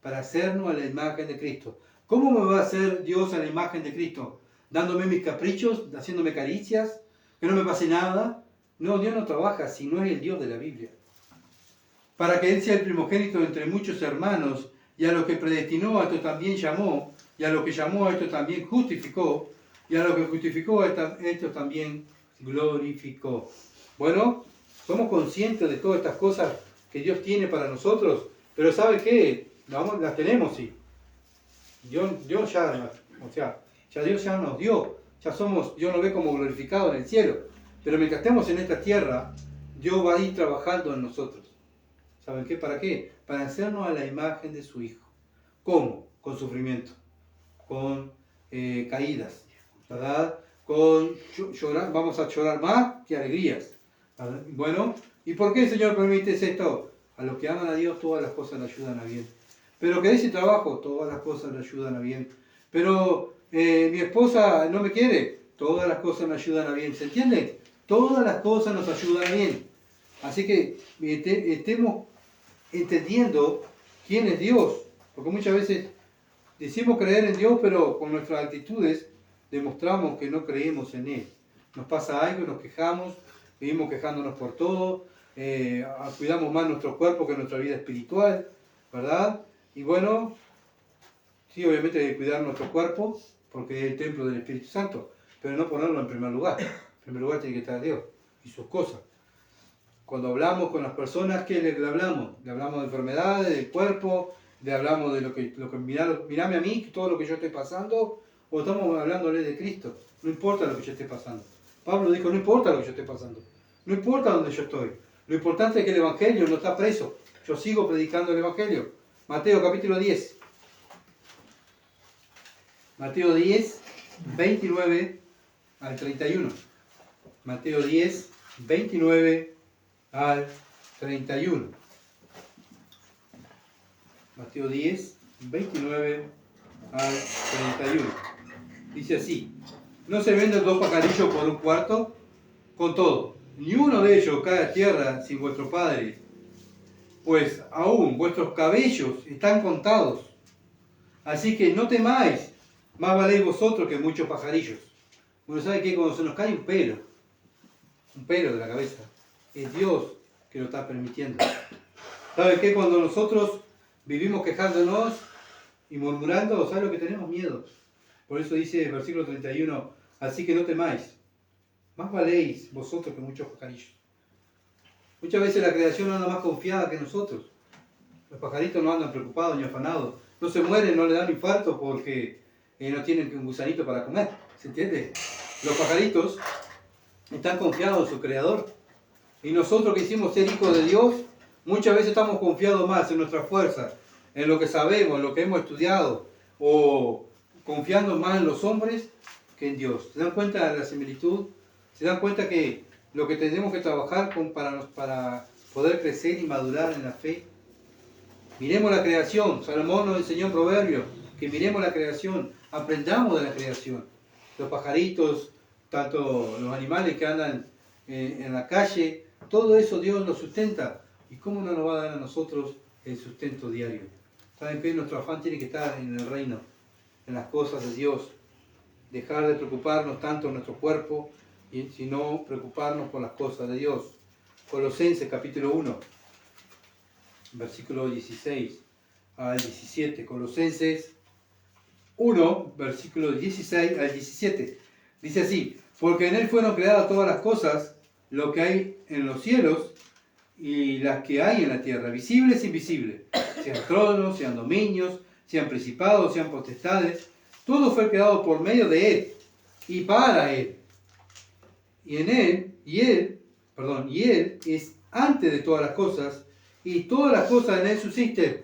Para hacernos a la imagen de Cristo. ¿Cómo me va a hacer Dios a la imagen de Cristo? ¿Dándome mis caprichos? ¿Haciéndome caricias? ¿Que no me pase nada? No, Dios no trabaja si no es el Dios de la Biblia. Para que Él sea el primogénito entre muchos hermanos, y a los que predestinó a esto también llamó, y a los que llamó a esto también justificó, y a los que justificó a esto también glorificó. Bueno, somos conscientes de todas estas cosas que Dios tiene para nosotros, pero ¿sabe qué? Las tenemos, sí. Dios ya Dios ya nos dio, Dios nos ve como glorificado en el cielo, pero mientras estemos en esta tierra, Dios va a ir trabajando en nosotros. ¿Saben qué? ¿Para qué? Para hacernos a la imagen de su Hijo. ¿Cómo? Con sufrimiento, con caídas, ¿verdad? Con llorar, vamos a llorar más que alegrías. ¿Verdad? Bueno, ¿y por qué el Señor permite esto? A los que aman a Dios todas las cosas le ayudan a bien. Pero que dice trabajo, todas las cosas le ayudan a bien. Pero mi esposa no me quiere, todas las cosas me ayudan a bien. ¿Se entiende? Todas las cosas nos ayudan a bien. Así que estemos entendiendo quién es Dios, porque muchas veces decimos creer en Dios, pero con nuestras actitudes demostramos que no creemos en Él. Nos pasa algo, nos quejamos, vivimos quejándonos por todo, cuidamos más nuestro cuerpo que nuestra vida espiritual, ¿verdad? Y bueno, sí, obviamente hay que cuidar nuestro cuerpo, porque es el templo del Espíritu Santo, pero no ponerlo en primer lugar. En primer lugar tiene que estar Dios y sus cosas. Cuando hablamos con las personas, ¿qué le hablamos? Le hablamos de enfermedades, del cuerpo, le hablamos de lo que mirame a mí, todo lo que yo esté pasando, o estamos hablándole de Cristo. No importa lo que yo esté pasando. Pablo dijo, no importa lo que yo esté pasando. No importa dónde yo estoy. Lo importante es que el Evangelio no está preso. Yo sigo predicando el Evangelio. Mateo capítulo 10. Mateo 10, 29 al 31. Mateo 10, 29 al 31. Mateo 10, 29 al 31. Dice así: ¿no se venden 2 pajarillos por un cuarto? Con todo, ni uno de ellos cae a tierra sin vuestro Padre, pues aún vuestros cabellos están contados. Así que no temáis, más valéis vosotros que muchos pajarillos. Bueno, ¿sabe qué? Cuando se nos cae un pelo de la cabeza, es Dios que lo está permitiendo. ¿Sabe qué? Cuando nosotros vivimos quejándonos y murmurando, ¿sabe lo que tenemos? Miedo. Por eso dice el versículo 31, así que no temáis, más valéis vosotros que muchos pajarillos. Muchas veces la creación anda más confiada que nosotros. Los pajaritos no andan preocupados ni afanados. No se mueren, no le dan infarto porque no tienen un gusanito para comer. ¿Se entiende? Los pajaritos están confiados en su creador. Y nosotros que hicimos ser hijos de Dios, muchas veces estamos confiados más en nuestra fuerza, en lo que sabemos, en lo que hemos estudiado, o confiando más en los hombres que en Dios. ¿Se dan cuenta de la similitud? ¿Se dan cuenta que lo que tenemos que trabajar para poder crecer y madurar en la fe? Miremos la creación. Salomón nos enseñó en Proverbios que miremos la creación, aprendamos de la creación. Los pajaritos, tanto los animales que andan en la calle, todo eso Dios lo sustenta. ¿Y cómo no nos va a dar a nosotros el sustento diario? ¿Saben qué? Nuestro afán tiene que estar en el reino, en las cosas de Dios. Dejar de preocuparnos tanto en nuestro cuerpo, sino preocuparnos por las cosas de Dios. Colosenses capítulo 1, versículo 16 al 17. Colosenses 1, versículo 16 al 17. Dice así: porque en Él fueron creadas todas las cosas, lo que hay en los cielos y las que hay en la tierra, visibles e invisibles, sean tronos, sean dominios, sean principados, sean potestades. Todo fue creado por medio de Él y para Él. Y Él es antes de todas las cosas, y todas las cosas en Él subsisten.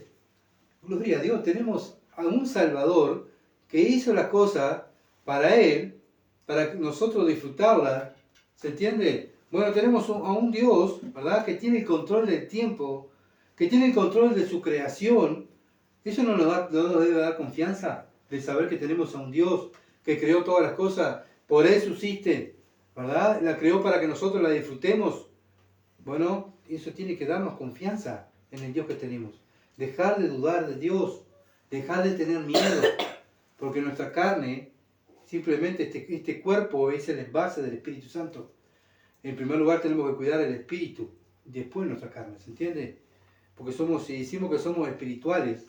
Gloria a Dios, tenemos a un Salvador que hizo las cosas para Él, para nosotros disfrutarlas. ¿Se entiende? Bueno, tenemos a un Dios, ¿verdad?, que tiene el control del tiempo, que tiene el control de su creación. ¿Eso no nos debe dar confianza? De saber que tenemos a un Dios que creó todas las cosas, por Él subsisten, ¿verdad? La creó para que nosotros la disfrutemos. Bueno, eso tiene que darnos confianza en el Dios que tenemos. Dejar de dudar de Dios, dejar de tener miedo, porque nuestra carne, simplemente este cuerpo es el envase del Espíritu Santo. En primer lugar tenemos que cuidar el espíritu, después nuestra carne, ¿se entiende? Porque si decimos que somos espirituales,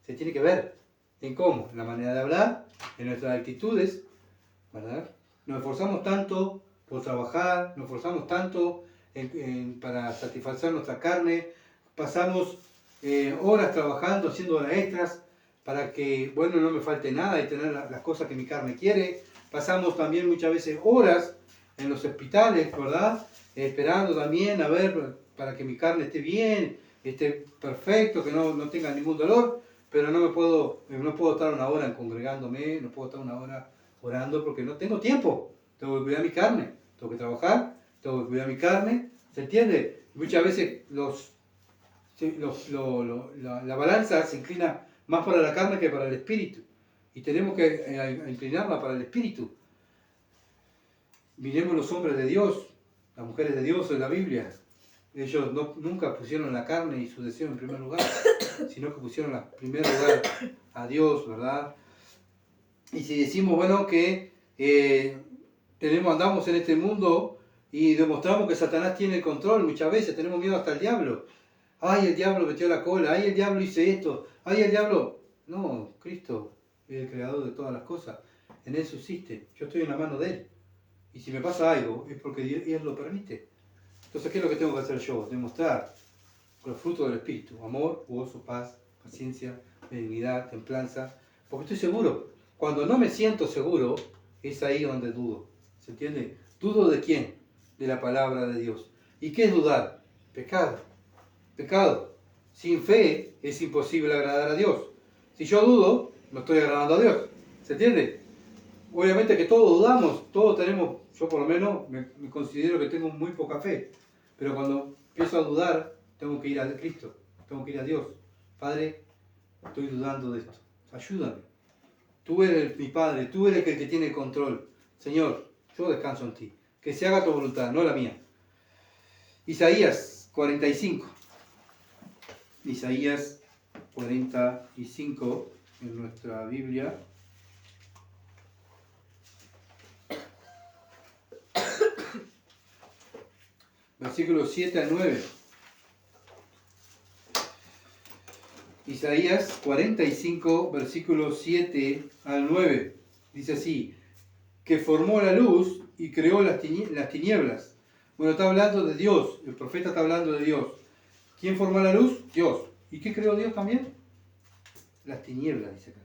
se tiene que ver en cómo, en la manera de hablar, en nuestras actitudes, ¿verdad? Nos esforzamos tanto por trabajar, nos esforzamos tanto para satisfacer nuestra carne, pasamos horas trabajando, haciendo horas extras, para que, bueno, no me falte nada y tener las cosas que mi carne quiere. Pasamos también muchas veces horas en los hospitales, ¿verdad? Esperando también a ver para que mi carne esté bien, esté perfecto, que no tenga ningún dolor, pero no puedo estar una hora congregándome, no puedo estar una hora orando porque no tengo tiempo. Tengo que cuidar mi carne, tengo que trabajar, tengo que cuidar mi carne, ¿se entiende? Muchas veces la balanza se inclina más para la carne que para el espíritu, y tenemos que inclinarla para el espíritu. Miremos los hombres de Dios, las mujeres de Dios en la Biblia. Ellos nunca pusieron la carne y su deseo en primer lugar, sino que pusieron en primer lugar a Dios, ¿verdad? Y si decimos, bueno, que andamos en este mundo y demostramos que Satanás tiene el control, muchas veces tenemos miedo hasta el diablo. ¡Ay, el diablo metió la cola! ¡Ay, el diablo hice esto! ¡Ay, el diablo! No, Cristo es el creador de todas las cosas. En Él subsiste. Yo estoy en la mano de Él. Y si me pasa algo, es porque Él lo permite. Entonces, ¿qué es lo que tengo que hacer yo? Demostrar los frutos del Espíritu. Amor, gozo, paz, paciencia, benignidad, templanza. Porque estoy seguro. Cuando no me siento seguro, es ahí donde dudo. ¿Se entiende? ¿Dudo de quién? De la palabra de Dios. ¿Y qué es dudar? Pecado. Pecado. Sin fe es imposible agradar a Dios. Si yo dudo, no estoy agradando a Dios. ¿Se entiende? Obviamente que todos dudamos, todos tenemos, yo por lo menos me considero que tengo muy poca fe. Pero cuando empiezo a dudar, tengo que ir a Cristo, tengo que ir a Dios. Padre, estoy dudando de esto. Ayúdame. Tú eres mi Padre, tú eres el que tiene el control. Señor, yo descanso en ti. Que se haga tu voluntad, no la mía. Isaías 45. Isaías 45 en nuestra Biblia. Versículos 7 al 9. Isaías 45, versículos 7 al 9. Dice así: que formó la luz y creó las tinieblas. Bueno, está hablando de Dios, el profeta está hablando de Dios. ¿Quién formó la luz? Dios. ¿Y qué creó Dios también? Las tinieblas, dice acá.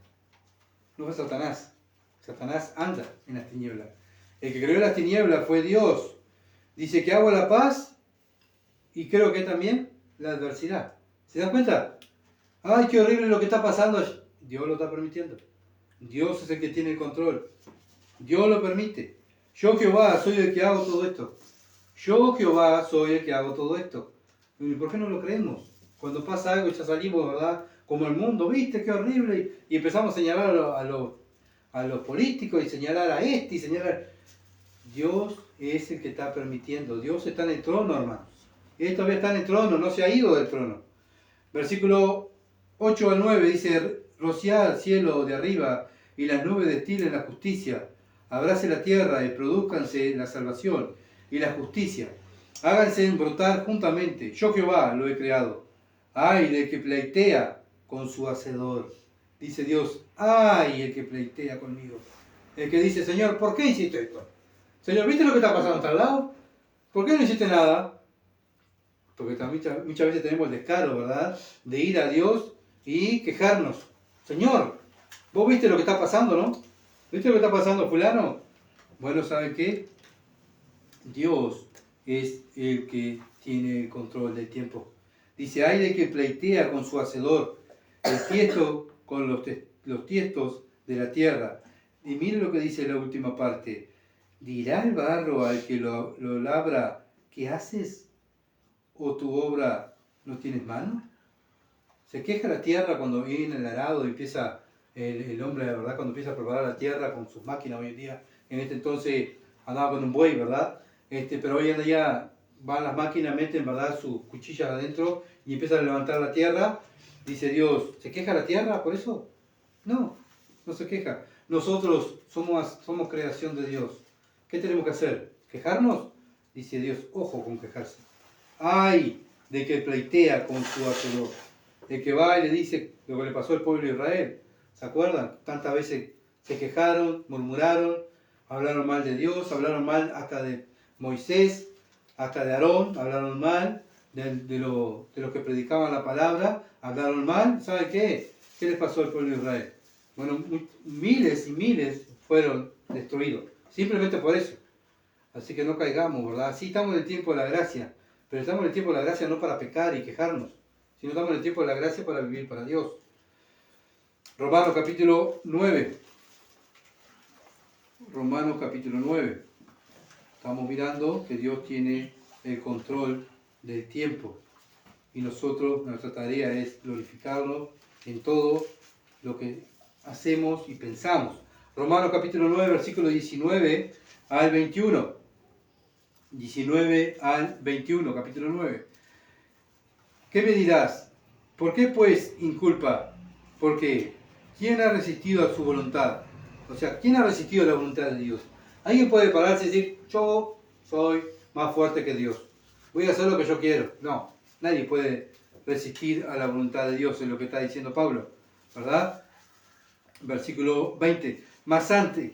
No fue Satanás. Satanás anda en las tinieblas. El que creó las tinieblas fue Dios. Dice que hago la paz y creo que también la adversidad. ¿Se dan cuenta? ¡Ay, qué horrible lo que está pasando! Dios lo está permitiendo. Dios es el que tiene el control. Dios lo permite. Yo, Jehová, soy el que hago todo esto. Yo, Jehová, soy el que hago todo esto. ¿Y por qué no lo creemos? Cuando pasa algo ya salimos, ¿verdad? Como el mundo, ¿viste? ¡Qué horrible! Y empezamos a señalar a los políticos y señalar a este y señalar... Dios es el que está permitiendo. Dios está en el trono, hermanos. Él todavía está en el trono, no se ha ido del trono. Versículo 8 al 9 dice: rociad al cielo de arriba y las nubes destilen la justicia. Abrace la tierra y produzcanse la salvación y la justicia. Háganse brotar juntamente. Yo, Jehová, lo he creado. Ay del que pleitea con su hacedor. Dice Dios: ay el que pleitea conmigo. El que dice: Señor, ¿por qué hiciste esto? Señor, ¿viste lo que está pasando hasta al lado? ¿Por qué no hiciste nada? Porque muchas veces tenemos el descaro, ¿verdad? De ir a Dios y quejarnos. Señor, vos viste lo que está pasando, ¿no? ¿Viste lo que está pasando, fulano? Bueno, ¿sabe qué? Dios es el que tiene el control del tiempo. Dice: ay de que pleitea con su hacedor, el tiesto con los tiestos de la tierra. Y miren lo que dice la última parte. ¿Dirá el barro al que lo labra: ¿qué haces? ¿O tu obra no tienes mano? Se queja la tierra cuando viene el arado y empieza el hombre, ¿verdad? Cuando empieza a preparar la tierra con sus máquinas hoy en día. En este entonces andaba con un buey, ¿verdad? Pero hoy en día van las máquinas, meten, ¿verdad?, sus cuchillas adentro y empiezan a levantar la tierra. Dice Dios: ¿se queja la tierra por eso? No, no se queja. Nosotros somos creación de Dios. ¿Qué tenemos que hacer? ¿Quejarnos? Dice Dios: ojo con quejarse. ¡Ay de que pleitea con su hacedor! El que va y le dice lo que le pasó al pueblo de Israel. ¿Se acuerdan? Tantas veces se quejaron, murmuraron, hablaron mal de Dios, hablaron mal hasta de Moisés, hasta de Aarón, hablaron mal de los que predicaban la palabra, hablaron mal. ¿Sabe qué? ¿Qué les pasó al pueblo de Israel? Bueno, miles y miles fueron destruidos. Simplemente por eso. Así que no caigamos, ¿verdad? Sí, estamos en el tiempo de la gracia, pero estamos en el tiempo de la gracia no para pecar y quejarnos, sino estamos en el tiempo de la gracia para vivir para Dios. Romanos capítulo 9. Romanos capítulo 9. Estamos mirando que Dios tiene el control del tiempo y nuestra tarea es glorificarlo en todo lo que hacemos y pensamos. Romanos capítulo 9, versículo 19 al 21. 19 al 21, capítulo 9. ¿Qué me dirás? ¿Por qué pues inculpa? Porque ¿quién ha resistido a su voluntad? O sea, ¿quién ha resistido a la voluntad de Dios? Alguien puede pararse y decir, yo soy más fuerte que Dios. Voy a hacer lo que yo quiero. No, nadie puede resistir a la voluntad de Dios, es lo que está diciendo Pablo, ¿verdad? Versículo 20. Mas antes,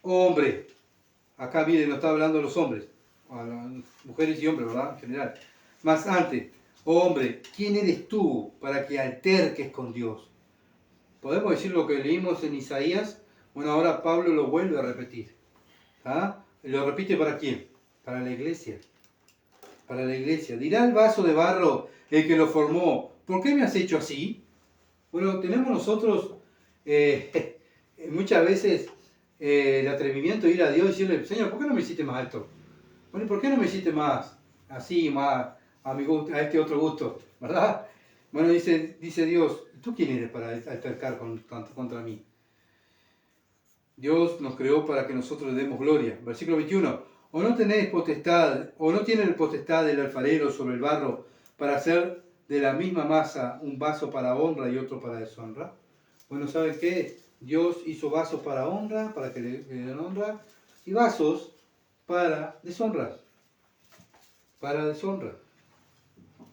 oh hombre, acá miren, no está hablando a los hombres, a las mujeres y hombres, ¿verdad? En general. Mas antes, oh hombre, ¿quién eres tú para que alterques con Dios? ¿Podemos decir lo que leímos en Isaías? Bueno, ahora Pablo lo vuelve a repetir. ¿Ah? ¿Lo repite para quién? Para la iglesia. Para la iglesia. Dirá el vaso de barro, el que lo formó, ¿por qué me has hecho así? Bueno, tenemos nosotros muchas veces el atrevimiento de ir a Dios y decirle, Señor, ¿por qué no me hiciste más alto? Bueno, ¿por qué no me hiciste más así, más a mi gusto, a este otro gusto? ¿Verdad? Bueno, dice Dios, ¿tú quién eres para altercar contra mí? Dios nos creó para que nosotros le demos gloria. Versículo 21. ¿O no tenéis potestad, o no tiene potestad el alfarero sobre el barro para hacer de la misma masa un vaso para honra y otro para deshonra? Bueno, ¿saben qué? Dios hizo vasos para honra, para que le den honra, y vasos para deshonra. Para deshonra.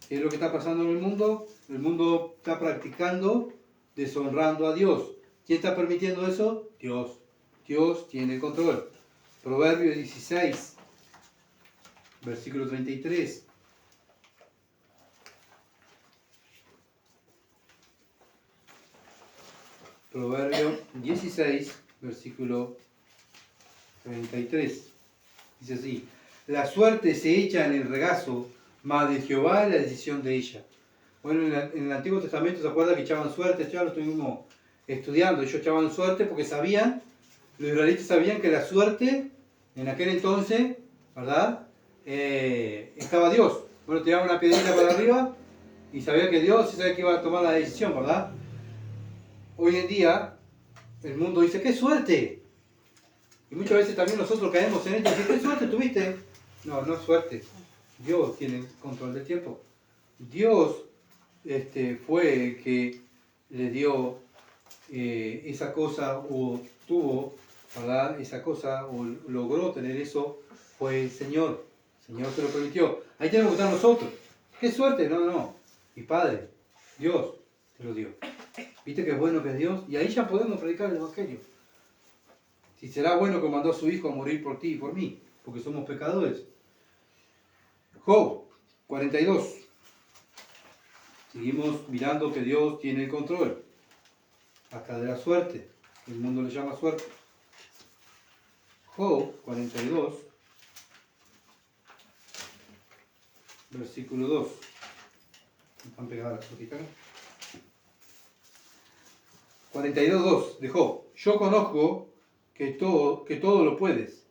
¿Qué es lo que está pasando en el mundo? El mundo está practicando deshonrando a Dios. ¿Quién está permitiendo eso? Dios. Dios tiene el control. Proverbio 16, versículo 33. Proverbio 16, versículo 33. Dice así: la suerte se echa en el regazo, mas de Jehová es la decisión de ella. Bueno, en el Antiguo Testamento se acuerda que echaban suerte, ya lo estuvimos estudiando, ellos echaban suerte porque sabían, los israelitas sabían que la suerte en aquel entonces, ¿verdad? Estaba Dios. Bueno, tiraban una piedrita para arriba y sabía que Dios sabía que iba a tomar la decisión, ¿verdad? Hoy en día el mundo dice, ¡qué suerte! Y muchas veces también nosotros caemos en esto y decimos, ¿qué suerte tuviste? No, no es suerte. Dios tiene el control del tiempo. Dios fue el que le dio esa cosa o tuvo, ¿verdad? Esa cosa o logró tener eso, fue el Señor. El Señor se lo permitió. Ahí tenemos que estar nosotros. ¡Qué suerte! No, no. Mi Padre, Dios, te lo dio. ¿Viste que es bueno que es Dios? Y ahí ya podemos predicar el Evangelio. Si será bueno que mandó a su Hijo a morir por ti y por mí, porque somos pecadores. Job 42. Seguimos mirando que Dios tiene el control. Hasta de la suerte. El mundo le llama suerte. Job 42. Versículo 2. ¿Están pegadas las cositas? 42.2 de Job. Yo conozco que todo lo puedes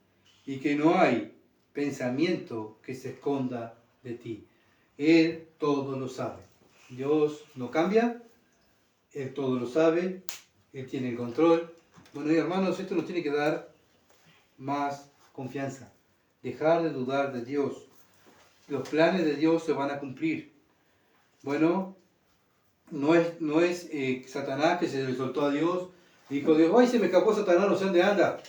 y que no hay pensamiento que se esconda de ti. Él todo lo sabe. Dios no cambia, Él todo lo sabe, Él tiene el control. Bueno, y hermanos, esto nos tiene que dar más confianza. Dejar de dudar de Dios. Los planes de Dios se van a cumplir. Bueno, no es Satanás que se le soltó a Dios y dijo Dios, ¡ay, se me escapó Satanás, no sé dónde anda!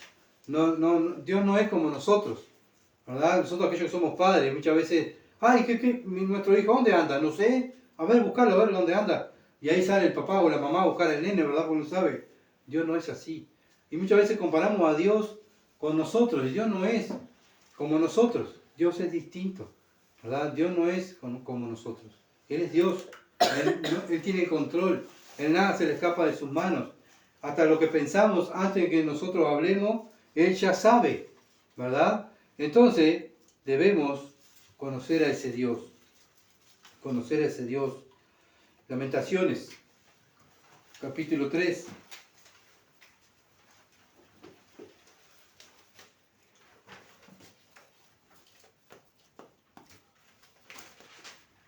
No, Dios no es como nosotros, ¿verdad? Nosotros aquellos que somos padres, muchas veces, ¡ay, nuestro hijo dónde anda! No sé, a ver, buscarlo, a ver dónde anda. Y ahí sale el papá o la mamá a buscar al nene, ¿verdad? Porque no sabe. Dios no es así. Y muchas veces comparamos a Dios con nosotros, y Dios no es como nosotros. Dios es distinto, ¿verdad? Dios no es como nosotros. Él es Dios. Él tiene control. Él nada se le escapa de sus manos. Hasta lo que pensamos antes de que nosotros hablemos, Él ya sabe, ¿verdad? Entonces, debemos conocer a ese Dios. Conocer a ese Dios. Lamentaciones, capítulo 3.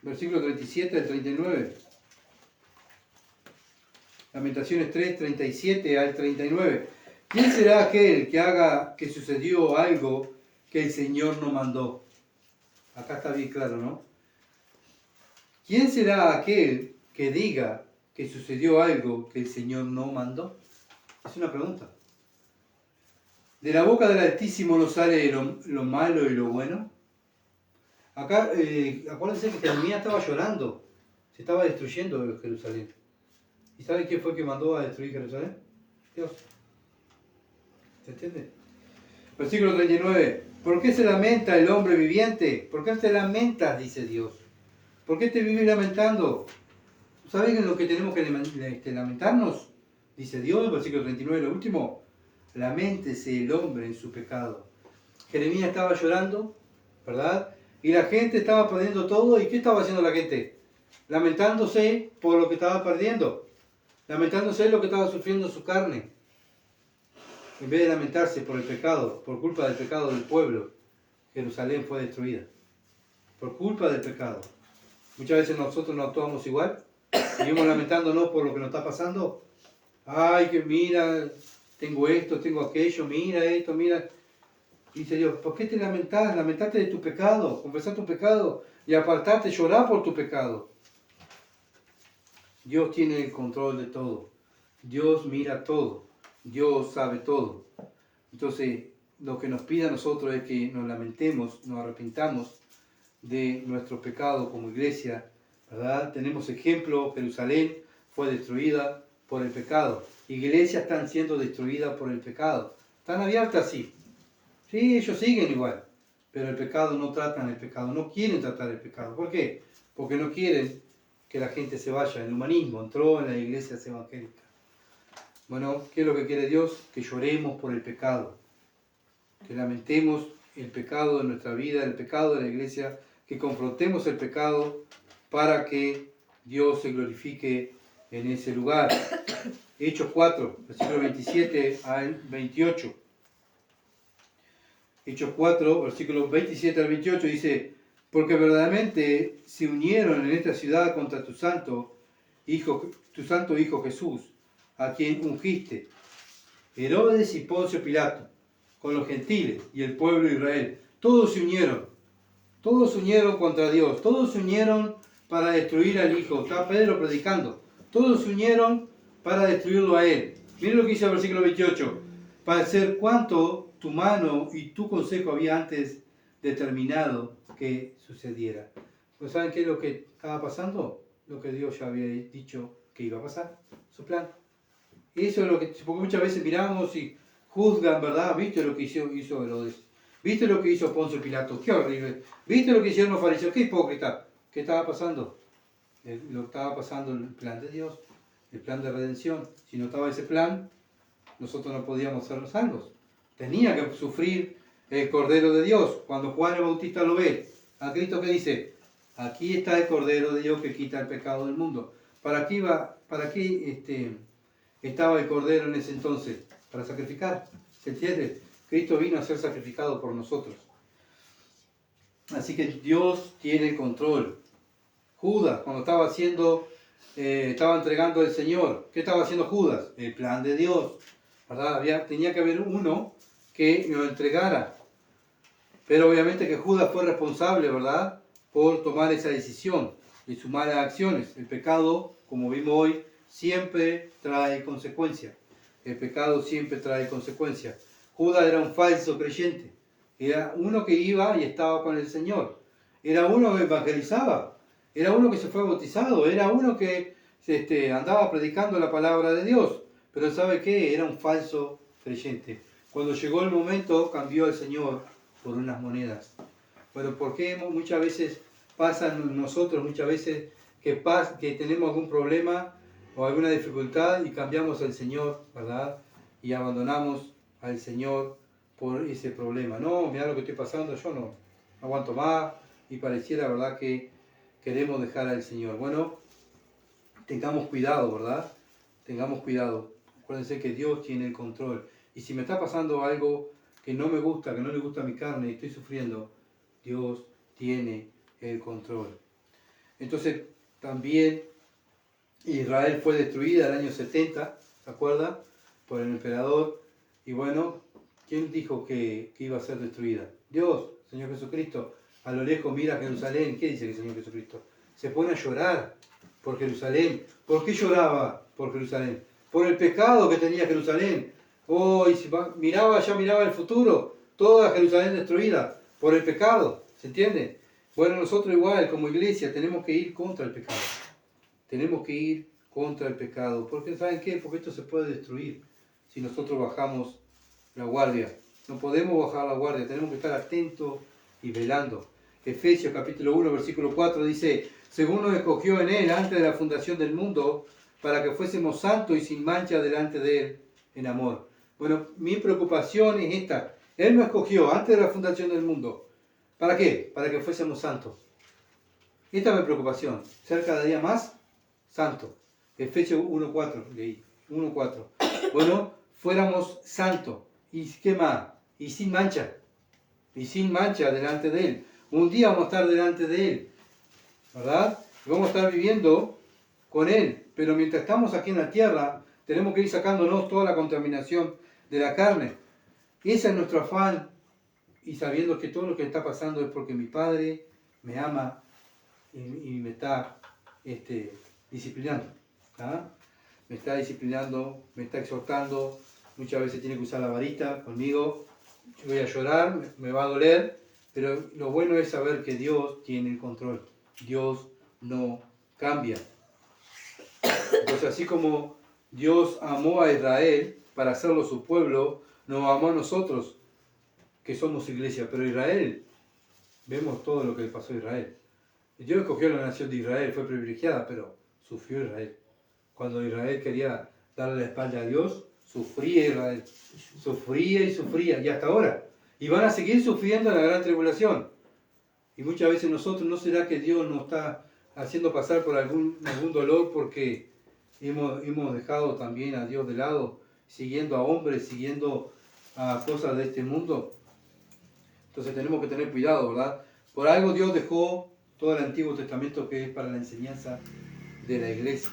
Versículo 37 al 39. Lamentaciones 3, 37 al 39. ¿Quién será aquel que haga que sucedió algo que el Señor no mandó? Acá está bien claro, ¿no? ¿Quién será aquel que diga que sucedió algo que el Señor no mandó? Es una pregunta. ¿De la boca del Altísimo no sale lo malo y lo bueno? Acá, acuérdense que Jeremías estaba llorando, se estaba destruyendo Jerusalén. ¿Y sabe quién fue el que mandó a destruir Jerusalén? Dios. ¿Se entiende? Versículo 39. ¿Por qué se lamenta el hombre viviente? ¿Por qué te lamentas? Dice Dios. ¿Por qué te vives lamentando? ¿Saben en lo que tenemos que lamentarnos? Dice Dios, versículo 39, lo último. Laméntese el hombre en su pecado. Jeremías estaba llorando, ¿verdad? Y la gente estaba perdiendo todo. ¿Y qué estaba haciendo la gente? Lamentándose por lo que estaba perdiendo. Lamentándose lo que estaba sufriendo su carne. En vez de lamentarse por el pecado, por culpa del pecado del pueblo, Jerusalén fue destruida. Por culpa del pecado. Muchas veces nosotros no actuamos igual. Seguimos lamentándonos por lo que nos está pasando. Ay, que mira, tengo esto, tengo aquello, mira esto, mira. Dice Dios, ¿por qué te lamentás? Lamentate de tu pecado, confesar tu pecado y apartarte, llorar por tu pecado. Dios tiene el control de todo. Dios mira todo. Dios sabe todo. Entonces, lo que nos pide a nosotros es que nos lamentemos, nos arrepintamos de nuestro pecado como iglesia, ¿verdad? Tenemos ejemplo, Jerusalén fue destruida por el pecado. Iglesias están siendo destruidas por el pecado. Están abiertas, sí. Sí, ellos siguen igual. Pero el pecado no tratan el pecado, no quieren tratar el pecado. ¿Por qué? Porque no quieren que la gente se vaya. El humanismo entró en las iglesias evangélicas. Bueno, ¿qué es lo que quiere Dios? Que lloremos por el pecado. Que lamentemos el pecado de nuestra vida, el pecado de la iglesia, que confrontemos el pecado para que Dios se glorifique en ese lugar. Hechos 4, versículo 27 al 28. Hechos 4, versículos 27 al 28 dice, porque verdaderamente se unieron en esta ciudad contra tu santo Hijo Jesús, a quien ungiste, Herodes y Poncio Pilato, con los gentiles y el pueblo de Israel. Todos se unieron contra Dios, todos se unieron para destruir al Hijo. Está Pedro predicando, todos se unieron para destruirlo a él. Miren lo que dice el versículo 28, para hacer cuanto tu mano y tu consejo había antes determinado que sucediera. ¿Pues saben qué es lo que estaba pasando? Lo que Dios ya había dicho que iba a pasar, su plan. Eso es lo que, porque muchas veces miramos y juzgan, ¿verdad? ¿Viste lo que hizo Herodes? ¿Viste lo que hizo Poncio Pilato? ¡Qué horrible! ¿Viste lo que hicieron los fariseos? ¡Qué hipócrita! ¿Qué estaba pasando? Lo que estaba pasando el plan de Dios, el plan de redención. Si no estaba ese plan, nosotros no podíamos ser salvos. Tenía que sufrir el Cordero de Dios. Cuando Juan el Bautista lo ve, a Cristo que dice, aquí está el Cordero de Dios que quita el pecado del mundo. ¿Para qué estaba el Cordero en ese entonces? Para sacrificar. ¿Se entiende? Cristo vino a ser sacrificado por nosotros. Así que Dios tiene el control. Judas, cuando estaba entregando al Señor, ¿qué estaba haciendo Judas? El plan de Dios, ¿verdad? Tenía que haber uno que lo entregara. Pero obviamente que Judas fue responsable, ¿verdad?, por tomar esa decisión de sus malas acciones. El pecado, como vimos hoy, siempre trae consecuencias. El pecado siempre trae consecuencias. Judas era un falso creyente. Era uno que iba y estaba con el Señor. Era uno que evangelizaba. Era uno que se fue bautizado. Era uno que andaba predicando la palabra de Dios. Pero ¿sabe qué? Era un falso creyente. Cuando llegó el momento, cambió al Señor por unas monedas. Pero ¿por qué muchas veces pasan nosotros, muchas veces que tenemos algún problema o alguna dificultad y cambiamos al Señor, ¿verdad? Y abandonamos al Señor por ese problema. No, mira lo que estoy pasando, yo no aguanto más y pareciera, ¿verdad?, que queremos dejar al Señor. Bueno, tengamos cuidado, ¿verdad? Tengamos cuidado. Acuérdense que Dios tiene el control. Y si me está pasando algo que no me gusta, que no le gusta a mi carne y estoy sufriendo, Dios tiene el control. Entonces, también Israel fue destruida el año 70, ¿se acuerda? Por el emperador. Y bueno, ¿quién dijo que iba a ser destruida? Dios, Señor Jesucristo. A lo lejos mira Jerusalén. ¿Qué dice el Señor Jesucristo? se pone a llorar por Jerusalén. ¿Por qué lloraba por Jerusalén? Por el pecado que tenía Jerusalén. Oh, y si ya miraba el futuro, toda Jerusalén destruida por el pecado. ¿Se entiende? Bueno, nosotros igual, como iglesia, tenemos que ir contra el pecado. Tenemos que ir contra el pecado. Porque, ¿saben qué? Porque esto se puede destruir si nosotros bajamos la guardia. No podemos bajar la guardia, tenemos que estar atentos y velando. Efesios capítulo 1, versículo 4 dice: según nos escogió en Él antes de la fundación del mundo, para que fuésemos santos y sin mancha delante de Él en amor. Bueno, mi preocupación es esta. Él nos escogió antes de la fundación del mundo. ¿Para qué? Para que fuésemos santos. Esta es mi preocupación. Ser cada día más santo. Efesios 1.4 leí. 1.4. Bueno, fuéramos santos. ¿Y qué más? Y sin mancha. Y sin mancha delante de Él. Un día vamos a estar delante de Él. ¿Verdad? Y vamos a estar viviendo con Él. Pero mientras estamos aquí en la tierra, tenemos que ir sacándonos toda la contaminación de la carne. Ese es nuestro afán. Y sabiendo que todo lo que está pasando es porque mi Padre me ama y me está disciplinando. ¿Ah? Me está disciplinando, me está exhortando. Muchas veces tiene que usar la varita conmigo. Yo voy a llorar, me va a doler. Pero lo bueno es saber que Dios tiene el control. Dios no cambia. Entonces, así como Dios amó a Israel para hacerlo su pueblo, nos amó a nosotros, que somos iglesia. Pero Israel, vemos todo lo que le pasó a Israel. Dios escogió la nación de Israel, fue privilegiada, pero sufrió Israel. Cuando Israel quería darle la espalda a Dios, sufría Israel. Sufría y sufría, y hasta ahora. Y van a seguir sufriendo en la gran tribulación. Y muchas veces nosotros, ¿no será que Dios nos está haciendo pasar por algún dolor porque hemos dejado también a Dios de lado, siguiendo a hombres, siguiendo a cosas de este mundo? Entonces tenemos que tener cuidado, ¿verdad? Por algo Dios dejó todo el Antiguo Testamento, que es para la enseñanza de la iglesia.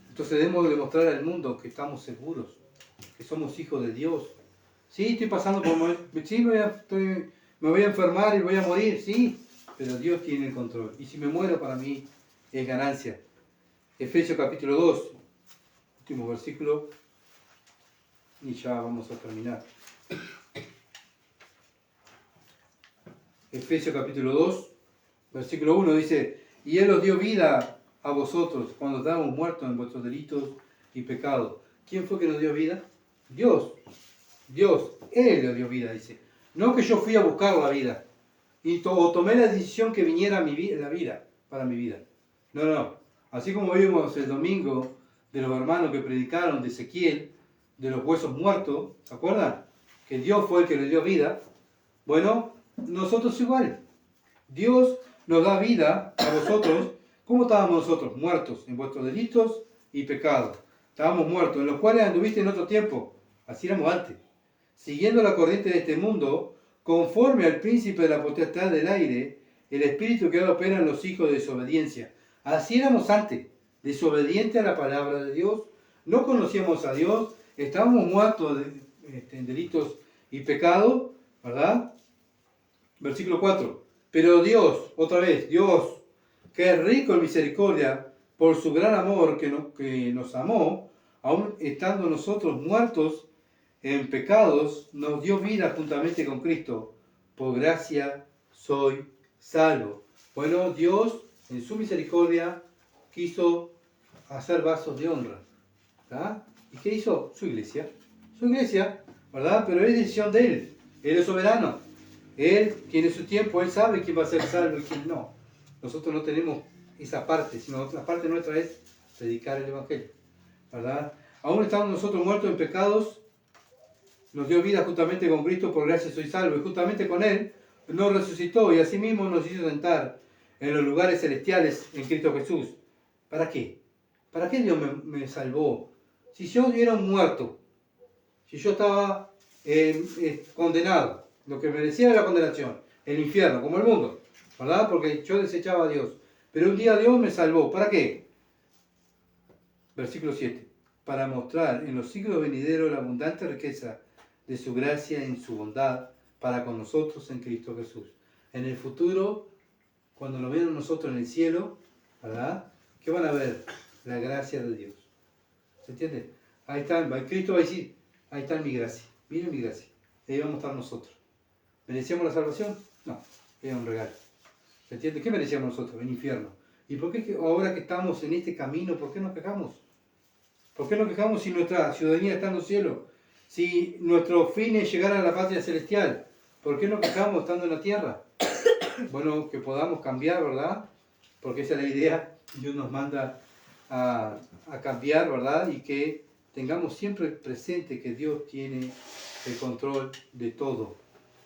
Entonces debemos demostrar al mundo que estamos seguros, que somos hijos de Dios. Sí, estoy pasando por momentos, sí, me voy a enfermar y voy a morir, sí, pero Dios tiene el control. Y si me muero, para mí es ganancia. Efesios capítulo 2, último versículo, y ya vamos a terminar. Efesios capítulo 2, versículo 1 dice: y Él os dio vida a vosotros cuando estábamos muertos en vuestros delitos y pecados. ¿Quién fue que nos dio vida? Dios. Dios, Él le dio vida, dice. No que yo fui a buscar la vida o tomé la decisión que viniera la vida para mi vida. No. Así como vimos el domingo de los hermanos que predicaron de Ezequiel, de los huesos muertos, ¿se acuerdan? Que Dios fue el que le dio vida. Bueno, nosotros igual. Dios nos da vida a vosotros. ¿Cómo estábamos nosotros? Muertos en vuestros delitos y pecados. Estábamos muertos, en los cuales anduviste en otro tiempo. Así éramos antes. Siguiendo la corriente de este mundo, conforme al príncipe de la potestad del aire, el espíritu que ahora opera en los hijos de desobediencia. Así éramos antes, desobedientes a la palabra de Dios. No conocíamos a Dios, estábamos muertos en delitos y pecados, ¿verdad? Versículo 4. Pero Dios, otra vez, Dios, que es rico en misericordia, por su gran amor que nos amó, aun estando nosotros muertos en pecados, nos dio vida juntamente con Cristo. Por gracia soy salvo. Bueno, Dios, en su misericordia, quiso hacer vasos de honra. ¿Verdad? ¿Y qué hizo? Su iglesia. Su iglesia, ¿verdad? Pero es decisión de Él. Él es soberano. Él tiene su tiempo, Él sabe quién va a ser salvo y quién no. Nosotros no tenemos esa parte, sino la parte nuestra es predicar el Evangelio, ¿verdad? Aún estando nosotros muertos en pecados, nos dio vida justamente con Cristo, por gracia soy salvo, y justamente con Él nos resucitó y asimismo nos hizo sentar en los lugares celestiales en Cristo Jesús. ¿Para qué? ¿Para qué Dios me salvó? Si yo era un muerto, si yo estaba condenado, lo que merecía era la condenación, el infierno, como el mundo, ¿verdad? Porque yo desechaba a Dios. Pero un día Dios me salvó. ¿Para qué? Versículo 7. Para mostrar en los siglos venideros la abundante riqueza de su gracia en su bondad para con nosotros en Cristo Jesús. En el futuro, cuando nos vean nosotros en el cielo, ¿verdad? ¿Qué van a ver? La gracia de Dios. ¿Se entiende? Ahí está, Cristo va a decir, ahí está mi gracia, miren mi gracia. Ahí vamos a estar nosotros. ¿Merecíamos la salvación? No, era un regalo. ¿Se entiende? ¿Qué merecíamos nosotros? El infierno. ¿Y por qué ahora que estamos en este camino, por qué nos quejamos? ¿Por qué nos quejamos si nuestra ciudadanía está en los cielos? Si nuestro fin es llegar a la patria celestial, ¿por qué nos quejamos estando en la tierra? Bueno, que podamos cambiar, ¿verdad? Porque esa es la idea. Dios nos manda a cambiar, ¿verdad? Y que tengamos siempre presente que Dios tiene el control de todo.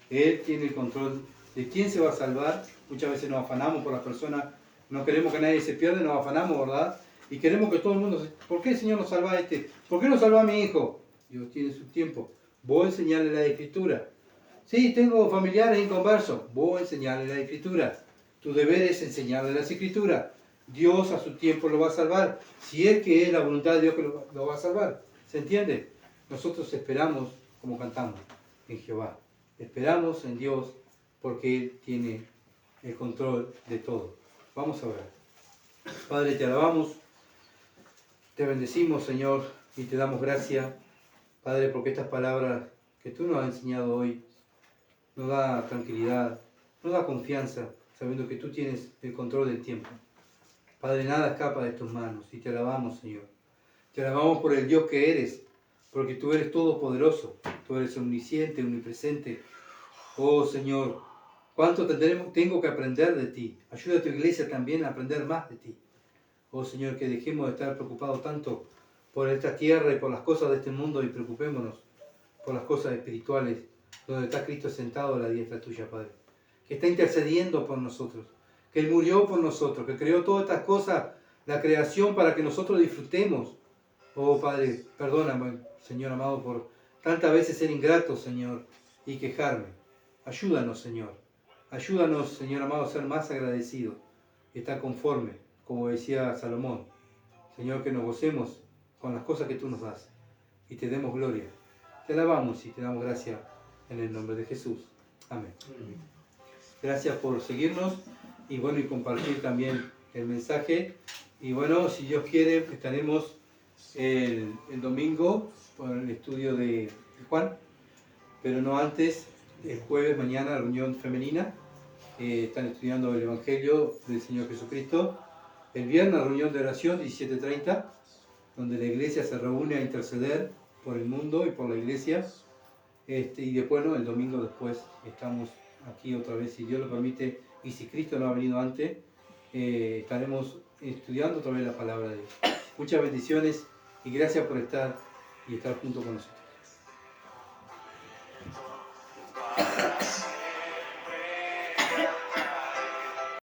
Él tiene el control de quién se va a salvar. Muchas veces nos afanamos por las personas, no queremos que nadie se pierda, nos afanamos, ¿verdad? Y queremos que todo el mundo... ¿Por qué el Señor nos salva a este? ¿Por qué no salva a mi hijo? Dios tiene su tiempo. Voy a enseñarle la Escritura. Sí, tengo familiares inconversos. Voy a enseñarle la Escritura. Tu deber es enseñarle las Escrituras. Dios a su tiempo lo va a salvar. Si es que es la voluntad de Dios que lo va a salvar. ¿Se entiende? Nosotros esperamos, como cantamos, en Jehová. Esperamos en Dios porque Él tiene el control de todo. Vamos a orar. Padre, te alabamos, te bendecimos, Señor, y te damos gracias, Padre, porque estas palabras que tú nos has enseñado hoy nos da tranquilidad, nos da confianza, sabiendo que tú tienes el control del tiempo. Padre, nada escapa de tus manos y te alabamos, Señor. Te alabamos por el Dios que eres, porque tú eres todopoderoso, tú eres omnisciente, omnipresente. Oh, Señor, cuánto tengo que aprender de ti. Ayuda a tu iglesia también a aprender más de ti. Oh, Señor, que dejemos de estar preocupados tanto por esta tierra y por las cosas de este mundo y preocupémonos por las cosas espirituales, donde está Cristo sentado a la diestra tuya, Padre. Que está intercediendo por nosotros, que Él murió por nosotros, que creó todas estas cosas, la creación para que nosotros disfrutemos. Oh, Padre, perdóname, Señor amado, por tantas veces ser ingrato, Señor, y quejarme. Ayúdanos, Señor. Ayúdanos, Señor amado, a ser más agradecidos y estar conforme, como decía Salomón. Señor, que nos gocemos con las cosas que tú nos das y te demos gloria. Te alabamos y te damos gracias en el nombre de Jesús. Amén. Gracias por seguirnos y bueno, y compartir también el mensaje. Y bueno, si Dios quiere, estaremos el domingo por el estudio de Juan, pero no antes, el jueves, mañana, reunión femenina. Están estudiando el Evangelio del Señor Jesucristo. El viernes, reunión de oración, 17:30, donde la iglesia se reúne a interceder por el mundo y por la iglesia. Y después, ¿no? El domingo después estamos aquí otra vez, si Dios lo permite, y si Cristo no ha venido antes, estaremos estudiando otra vez la palabra de Dios. Muchas bendiciones y gracias por estar junto con nosotros.